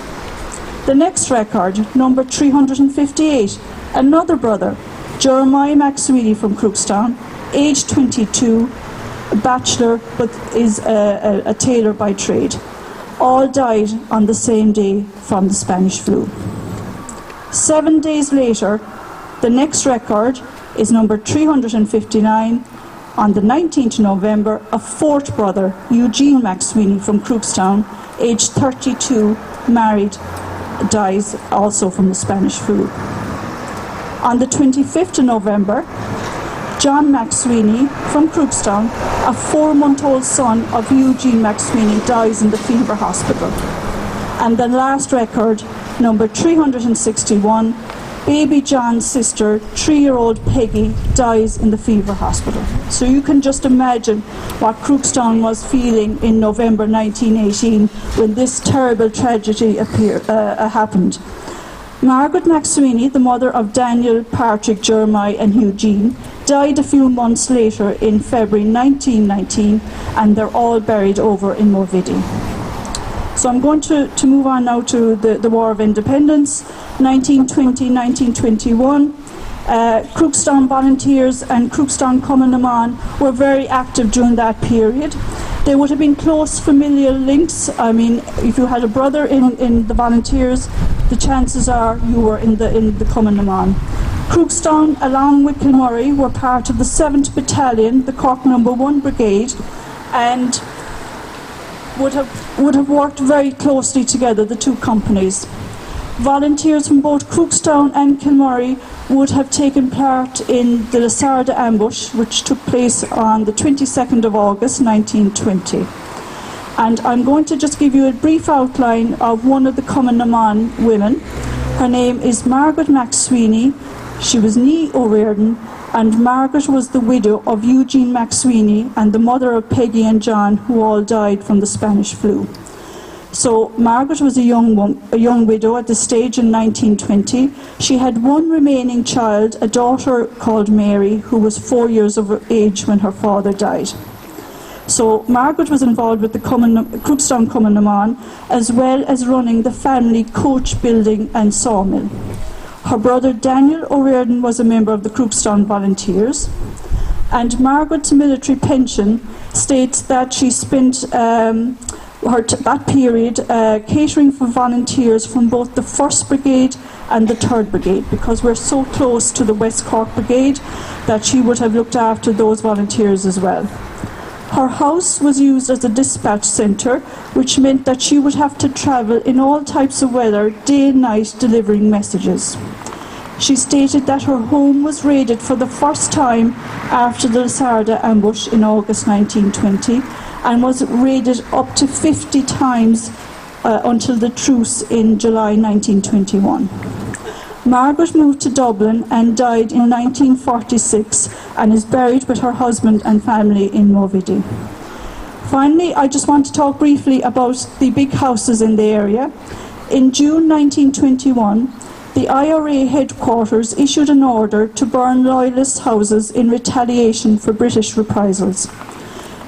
The next record, number 358, another brother, Jeremiah McSwiney from Crookstown. age 22, a bachelor, but is a tailor by trade. All died on the same day from the Spanish flu. 7 days later, the next record is number 359. On the 19th of November, a fourth brother, Eugene McSwiney from Crookstown, aged 32, married, dies also from the Spanish flu. On the 25th of November, John McSwiney from Crookstown, a 4-month-old son of Eugene McSwiney, dies in the Fever Hospital. And the last record, number 361, baby John's sister, 3-year-old Peggy, dies in the Fever Hospital. So you can just imagine what Crookstown was feeling in November 1918 when this terrible tragedy happened. Margaret McSwiney, the mother of Daniel, Patrick, Jeremiah and Eugene, died a few months later in February 1919, and they're all buried over in Morviddy. So I'm going to move on now to the War of Independence, 1920-1921. Crookstown volunteers and Crookstown Cumann were very active during that period. They would have been close familial links. I mean, if you had a brother in the volunteers, the chances are you were in the Cumann. Crookstown, along with Kilmurry, were part of the 7th Battalion, the Cork No. 1 Brigade, and would have worked very closely together, the two companies. Volunteers from both Crookstown and Kilmurry would have taken part in the Lasarda ambush, which took place on the 22nd of August 1920. And I'm going to just give you a brief outline of one of the Cumann women. Her name is Margaret McSwiney. She was née O'Riordan, and Margaret was the widow of Eugene McSwiney and the mother of Peggy and John, who all died from the Spanish flu. So Margaret was a young widow at this stage in 1920. She had one remaining child, a daughter called Mary, who was 4 years of age when her father died. So Margaret was involved with the Crookstown Cumann, as well as running the family coach building and sawmill. Her brother Daniel O'Riordan was a member of the Crookstown Volunteers, and Margaret's military pension states that she spent that period catering for volunteers from both the 1st Brigade and the 3rd Brigade, because we're so close to the West Cork Brigade that she would have looked after those volunteers as well. Her house was used as a dispatch centre, which meant that she would have to travel in all types of weather, day and night, delivering messages. She stated that her home was raided for the first time after the Lasarda ambush in August 1920, and was raided up to 50 times until the truce in July 1921. Margaret moved to Dublin and died in 1946 and is buried with her husband and family in Morviddy. Finally, I just want to talk briefly about the big houses in the area. In June 1921, the IRA headquarters issued an order to burn Loyalist houses in retaliation for British reprisals.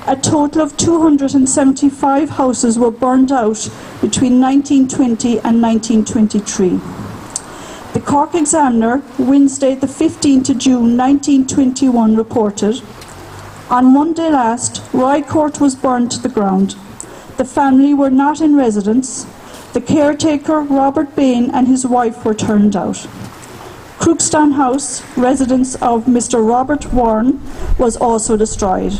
A total of 275 houses were burned out between 1920 and 1923. The Cork Examiner, Wednesday the 15th of June 1921, reported, "On Monday last, Rye Court was burned to the ground. The family were not in residence. The caretaker, Robert Bain, and his wife were turned out. Crookstown House, residence of Mr. Robert Warren, was also destroyed.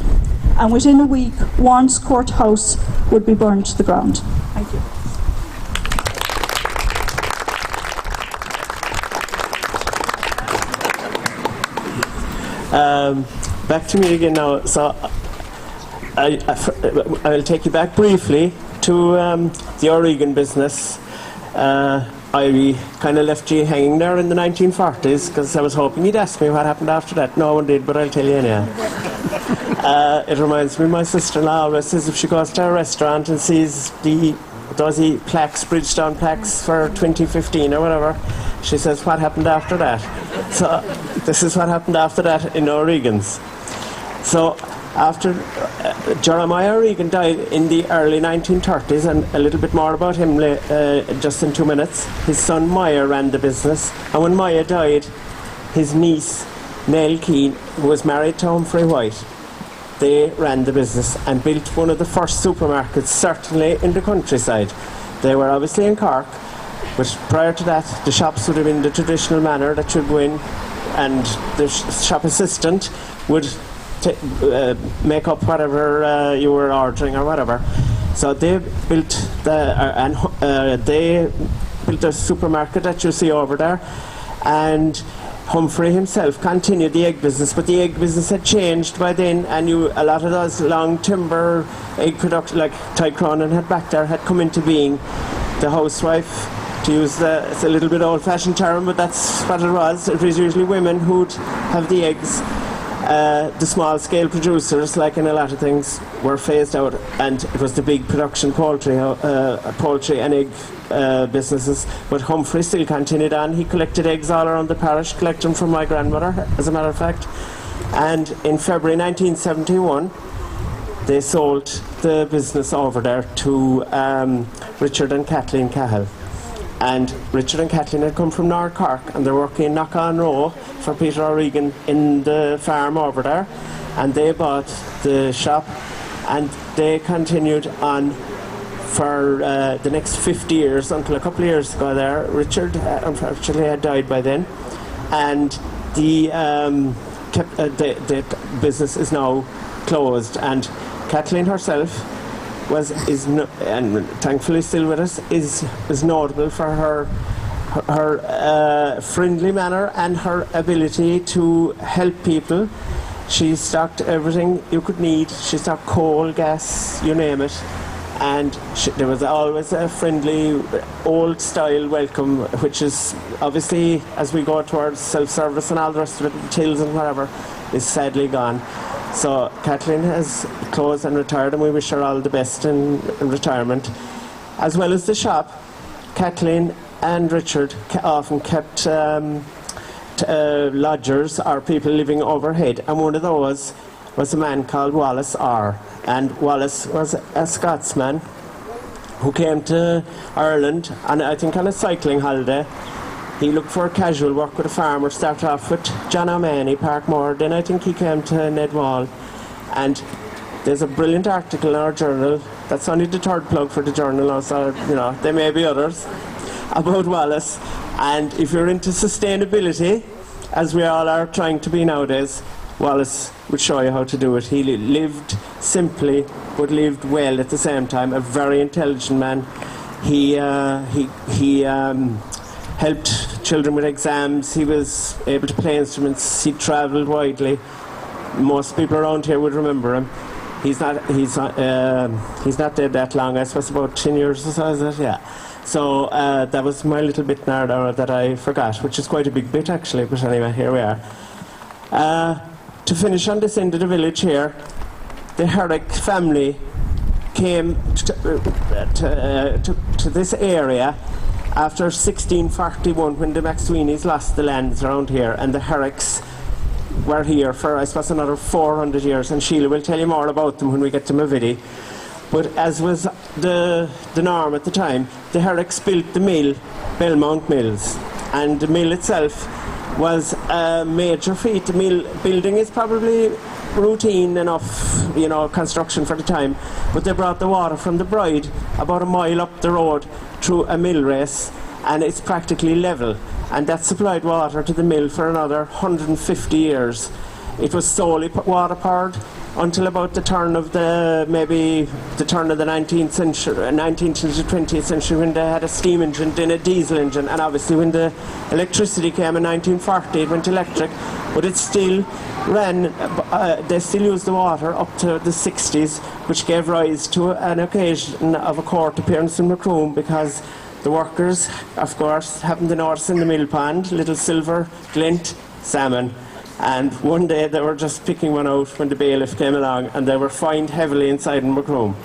And within a week, Warren's Court House would be burned to the ground." Thank you. Back to me again now. So I'll take you back briefly to the O'Regan business. I kind of left you hanging there in the 1940s because I was hoping you'd ask me what happened after that. No one did, but I'll tell you anyhow. It reminds me, my sister-in-law always says if she goes to a restaurant and sees those plaques, Bridgestone plaques for 2015 or whatever, she says, what happened after that? So this is what happened after that in O'Regan's. So after Jeremiah O'Regan died in the early 1930s, and a little bit more about him just in 2 minutes. His son Maya ran the business, and when Maya died, his niece Nell Keane, who was married to Humphrey White. They ran the business and built one of the first supermarkets, certainly in the countryside. They were obviously in Cork, but prior to that, the shops would have been the traditional manner that you'd go in, and the shop assistant would make up whatever you were ordering or whatever. So they built they built a supermarket that you see over there, and Humphrey himself continued the egg business, but the egg business had changed by then, and a lot of those long timber egg production, like Ty Cronin had back there, had come into being. The housewife, to use it's a little bit old-fashioned term, but that's what it was. It was usually women who'd have the eggs. The small-scale producers, like in a lot of things, were phased out, and it was the big production poultry and egg businesses. But Humphrey still continued on. He collected eggs all around the parish, collected them from my grandmother, as a matter of fact. And in February 1971, they sold the business over there to Richard and Kathleen Cahill. And Richard and Kathleen had come from North Cork, and they're working in Knock-on Row for Peter O'Regan in the farm over there. And they bought the shop, and they continued on for the next 50 years, until a couple of years ago there. Richard, unfortunately, had died by then. And the business is now closed. And Kathleen herself and thankfully still with us, is notable for her friendly manner and her ability to help people. She stocked everything you could need. She stocked coal, gas, you name it. And there was always a friendly, old-style welcome, which is obviously, as we go towards self-service and all the rest of it, tills and whatever, is sadly gone. So Kathleen has closed and retired, and we wish her all the best in retirement. As well as the shop, Kathleen and Richard often kept lodgers or people living overhead, and one of those was a man called Wallace R. And Wallace was a Scotsman who came to Ireland, and I think on a cycling holiday. He looked for casual work with a farmer, started off with John O'Mahony, Parkmore, then I think he came to Ned Wall. And there's a brilliant article in our journal, that's only the third plug for the journal, so there may be others, about Wallace. And if you're into sustainability, as we all are trying to be nowadays, Wallace would show you how to do it. He lived simply, but lived well at the same time, a very intelligent man. He helped children with exams. He was able to play instruments. He travelled widely. Most people around here would remember him. He's not dead that long. I suppose about 10 years or so, is it? Yeah. So that was my little bit now that I forgot, which is quite a big bit actually. But anyway, here we are. To finish on this end of the village here, the Herrick family came to this area after 1641, when the McSwineys lost the lands around here, and the Herricks were here for, I suppose, another 400 years, and Sheila will tell you more about them when we get to Mavidi. But as was the norm at the time, the Herricks built the mill, Bellmount Mills, and the mill itself was a major feat. The mill building is probably routine enough, construction for the time, but they brought the water from the Bride about a mile up the road through a mill race, and it's practically level, and that supplied water to the mill for another 150 years. It was solely water powered until about the turn of the 19th century, 19th to 20th century, when they had a steam engine, then a diesel engine, and obviously when the electricity came in 1940, it went electric, but it still ran, they still used the water up to the 60s, which gave rise to an occasion of a court appearance in Macroom, because the workers, of course, happened to notice in the mill pond little silver glint salmon. And one day they were just picking one out when the bailiff came along, and they were fined heavily inside in Macroom.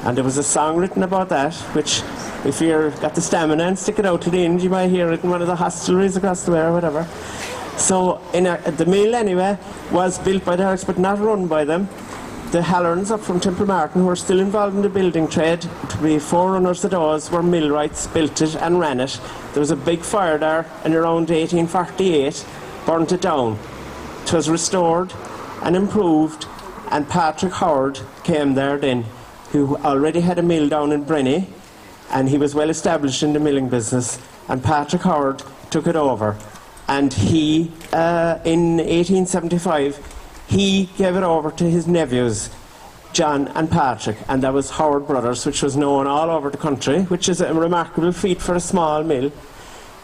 And there was a song written about that, which, if you've got the stamina and stick it out to the end, you might hear it in one of the hostelries across the way or whatever. So the mill, anyway, was built by the Herricks, but not run by them. The Hallerns up from Temple Martin, who were still involved in the building trade, to be forerunners of those, were millwrights, built it and ran it. There was a big fire there in around 1848, burnt it down. it was restored and improved, and Patrick Howard came there then, who already had a mill down in Brenny, and he was well established in the milling business, and Patrick Howard took it over. And he, in 1875, he gave it over to his nephews, John and Patrick, and that was Howard Brothers, which was known all over the country, which is a remarkable feat for a small mill.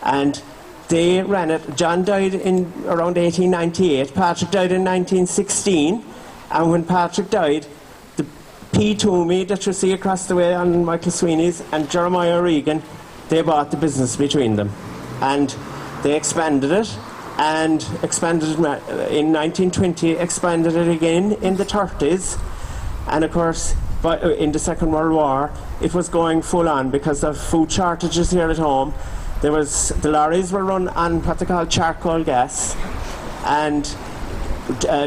And they ran it. John died in around 1898, Patrick died in 1916, and when Patrick died, the P. Toomey that you see across the way on Michael Sweeney's and Jeremiah Regan, they bought the business between them. And they expanded it, and expanded it in 1920, expanded it again in the 30s, and of course in the Second World War it was going full on because of food shortages here at home. The lorries were run on what they call charcoal gas, and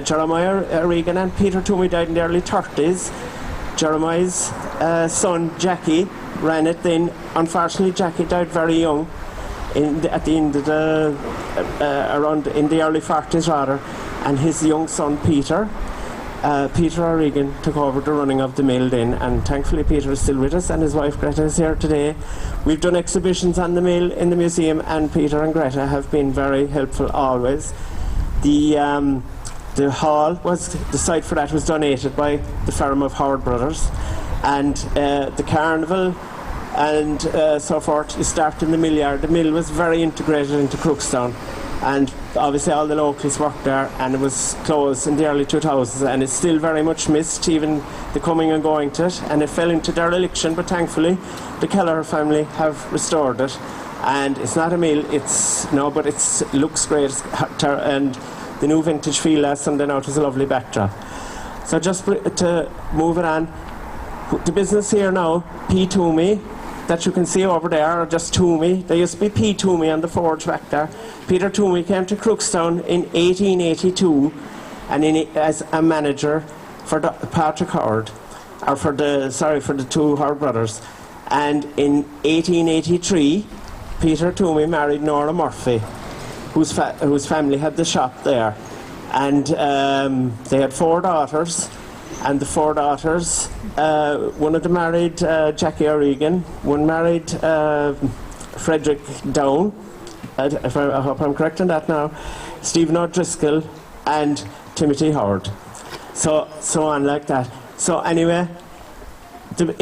Jeremiah Regan and Peter Toomey died in the early 30s. Jeremiah's son Jackie ran it then. Unfortunately, Jackie died very young, at the end of around in the early 40s rather, and his young son Peter O'Regan took over the running of the mill then, and thankfully Peter is still with us, and his wife Greta is here today. We've done exhibitions on the mill in the museum, and Peter and Greta have been very helpful always. The hall the site for that was donated by the firm of Howard Brothers, and the carnival and so forth is started in the mill yard. The mill was very integrated into Crookstown, and obviously all the locals worked there, and it was closed in the early 2000s, and it's still very much missed, even the coming and going to it, and it fell into dereliction, but thankfully the Kelleher family have restored it, and it's not a mill, but it looks great, and the new vintage field last Sunday night was a lovely backdrop. So just to move it on, the business here now, P. Toomey, that you can see over there, or just Toomey. There used to be P. Toomey on the forge back there. Peter Toomey came to Crookstown in 1882, and as a manager for Patrick Howard, or for the two Howard brothers. And in 1883, Peter Toomey married Nora Murphy, whose family had the shop there, and they had 4 daughters. And the 4 daughters, one of them married Jackie O'Regan, one married Frederick Down, I hope I'm correct on that now, Stephen O'Driscoll, and Timothy Howard. So on like that. So anyway, the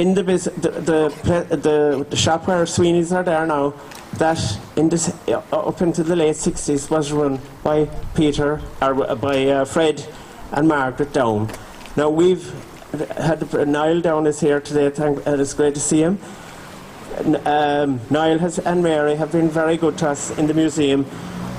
shop where Sweeney's are there now, that up into the late 60s was run by by Fred and Margaret Down. Now we've had Niall Down is here today, and it's great to see him. Niall and Mary have been very good to us in the museum.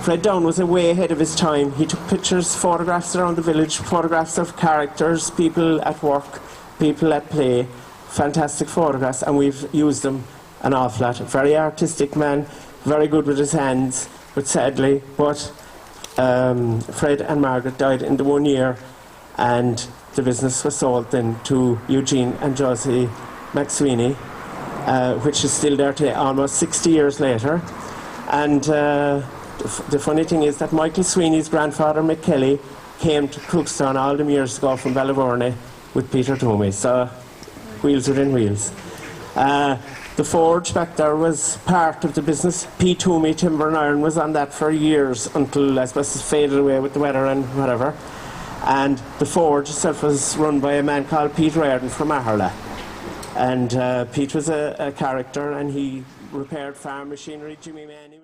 Fred Down was way ahead of his time. He took pictures, photographs around the village, photographs of characters, people at work, people at play, fantastic photographs, and we've used them an awful lot. Very artistic man, very good with his hands, but sadly, Fred and Margaret died in the 1 year, and the business was sold then to Eugene and Josie McSwiney, which is still there today, almost 60 years later. And the funny thing is that Michael Sweeney's grandfather, McKelly, came to Crookstown all them years ago from Ballyvourney with Peter Toomey, so wheels within wheels. The forge back there was part of the business. P. Toomey Timber and Iron was on that for years, until I suppose it faded away with the weather and whatever. And the forge itself was run by a man called Pete Reardon from Aherla. And Pete was a character, and he repaired farm machinery. Jimmy Manny.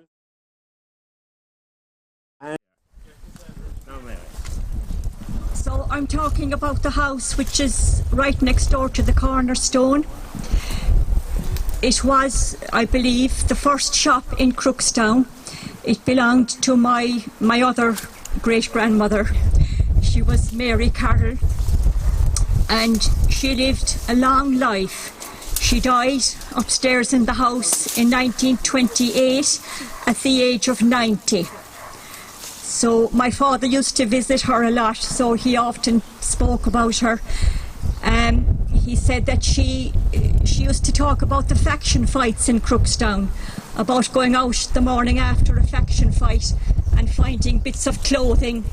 So I'm talking about the house which is right next door to the Cornerstone. It was, I believe, the first shop in Crookstown. It belonged to my other great-grandmother. She was Mary Carroll, and she lived a long life. She died upstairs in the house in 1928 at the age of 90. So my father used to visit her a lot, so he often spoke about her. He said that she used to talk about the faction fights in Crookstown, about going out the morning after a faction fight and finding bits of clothing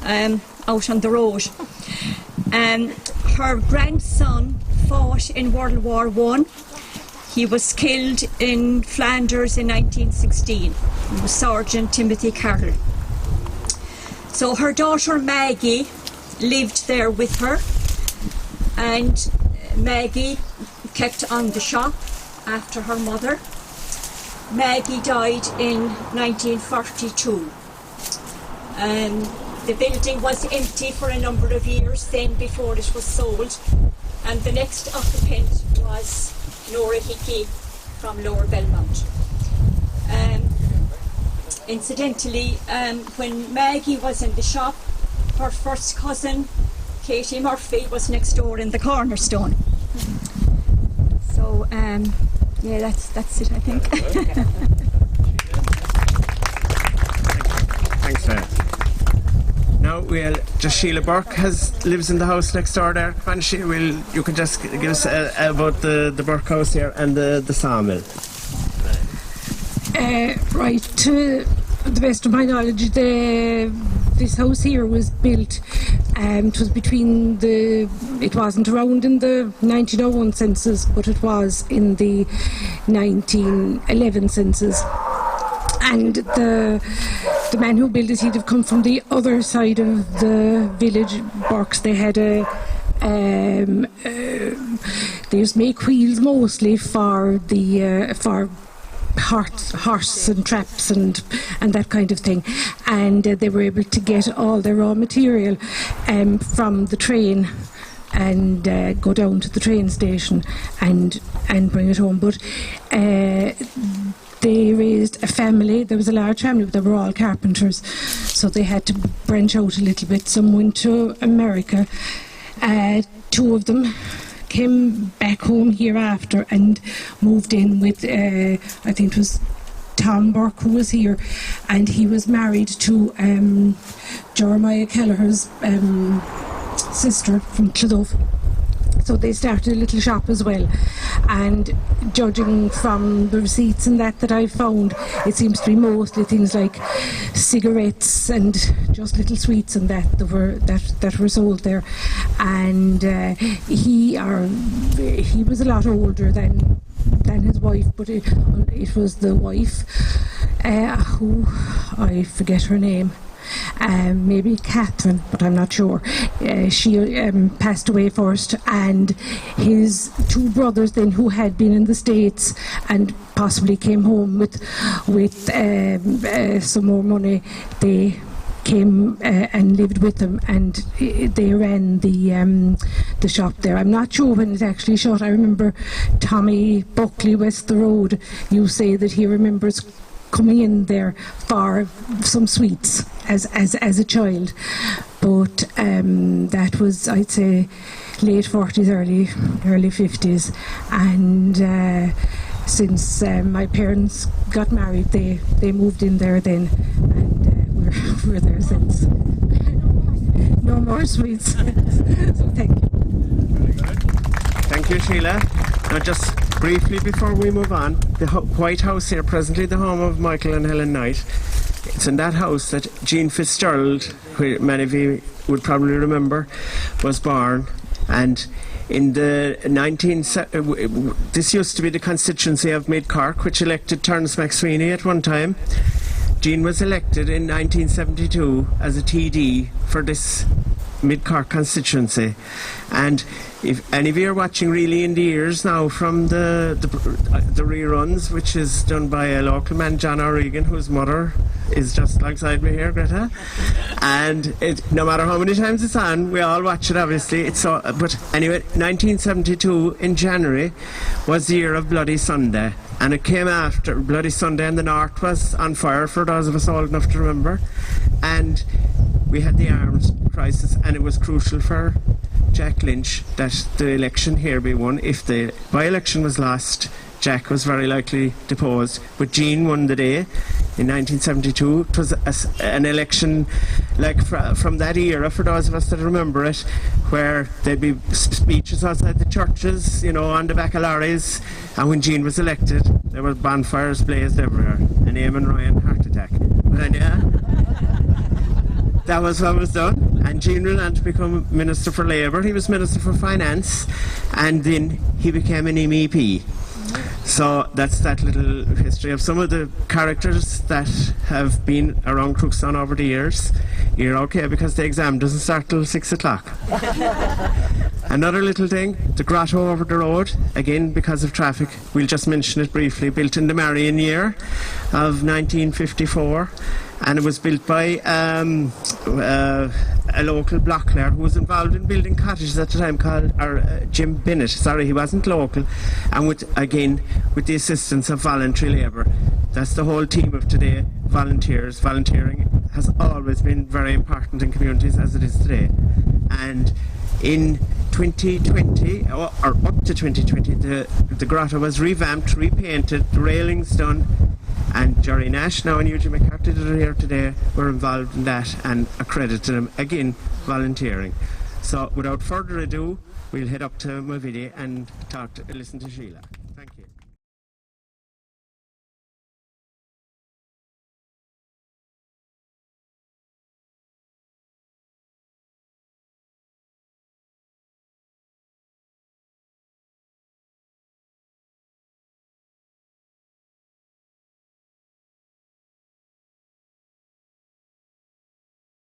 out on the road. Her grandson fought in World War I. He was killed in Flanders in 1916. He was Sergeant Timothy Carroll. So her daughter Maggie lived there with her, and Maggie kept on the shop after her mother. Maggie died in 1942. The building was empty for a number of years then before it was sold, and the next occupant was Nora Hickey from Lower Bellmount. Incidentally, when Maggie was in the shop, her first cousin, Katie Murphy, was next door in the Cornerstone. So, yeah, that's it, I think. Thanks, Sarah. Now just Sheila Burke lives in the house next door there. Come on, Sheila, you can just give us about the Burke house here and the sawmill. Right, to the best of my knowledge, this house here was built. It was it wasn't around in the 1901 census, but it was in the 1911 census. And the man who built it, he'd have come from the other side of the village. Burks, they had they used to make wheels mostly for for horse and traps and that kind of thing, and they were able to get all their raw material from the train and go down to the train station and bring it home. But they raised a family. There was a large family, but they were all carpenters, so they had to branch out a little bit. Some went to America. Two of them came back home here after and moved in with, I think it was Tom Burke who was here, and he was married to Jeremiah Kelleher's sister from Clodove. So they started a little shop as well, and judging from the receipts and that I found, it seems to be mostly things like cigarettes and just little sweets and that were sold there. And he was a lot older than his wife, but it was the wife who, I forget her name. Maybe Catherine, but I'm not sure. She passed away first, and his two brothers then, who had been in the States and possibly came home with some more money, they came and lived with them, and they ran the shop there. I'm not sure when it actually shut. I remember Tommy Buckley, West the Road, you say that he remembers coming in there for some sweets as a child, but that was, I'd say, late 40s, early 50s, and since my parents got married, they moved in there then, and we're there since. No more sweets. So thank you. Thank you, Sheila. Now, just briefly before we move on, the White House here, presently the home of Michael and Helen Knight. It's in that house that Jean Fitzgerald, who many of you would probably remember, was born. And in the this used to be the constituency of Mid-Cork, which elected Terence McSwiney at one time. Jean was elected in 1972 as a TD for this Mid-Cork constituency, and if any of you are watching Really in the Ears now from the reruns, which is done by a local man, John O'Regan, whose mother is just alongside me here, Greta, and no matter how many times it's on, we all watch it, obviously. But anyway, 1972 in January was the year of Bloody Sunday, and it came after Bloody Sunday, and the North was on fire, for those of us old enough to remember, and we had the arms crisis, and it was crucial for Jack Lynch that the election here be won. If the by-election was lost, Jack was very likely deposed, but Jean won the day in 1972. It was an election like from that era, for those of us that remember it, where there'd be speeches outside the churches, on the back of lorries, and when Jean was elected, there were bonfires blazed everywhere, and Eamon Ryan heart attack. But that was what was done. And Jean went on to become Minister for Labour. He was Minister for Finance, and then he became an MEP. So that's that little history of some of the characters that have been around Crookstown over the years. You're okay because the exam doesn't start till 6 o'clock. Another little thing, the grotto over the road, again because of traffic, we'll just mention it briefly, built in the Marion year of 1954, and it was built by a local blockler who was involved in building cottages at the time called Jim Bennett. Sorry, he wasn't local, and with the assistance of voluntary labour. That's the whole team of today, volunteers. Volunteering has always been very important in communities as it is today. And in 2020, or up to 2020, the grotto was revamped, repainted, the railings done, and Jerry Nash now and Joe McCarthy that are here today were involved in that and accredited them, again, volunteering. So without further ado, we'll head up to Mulvidi and listen to Sheila.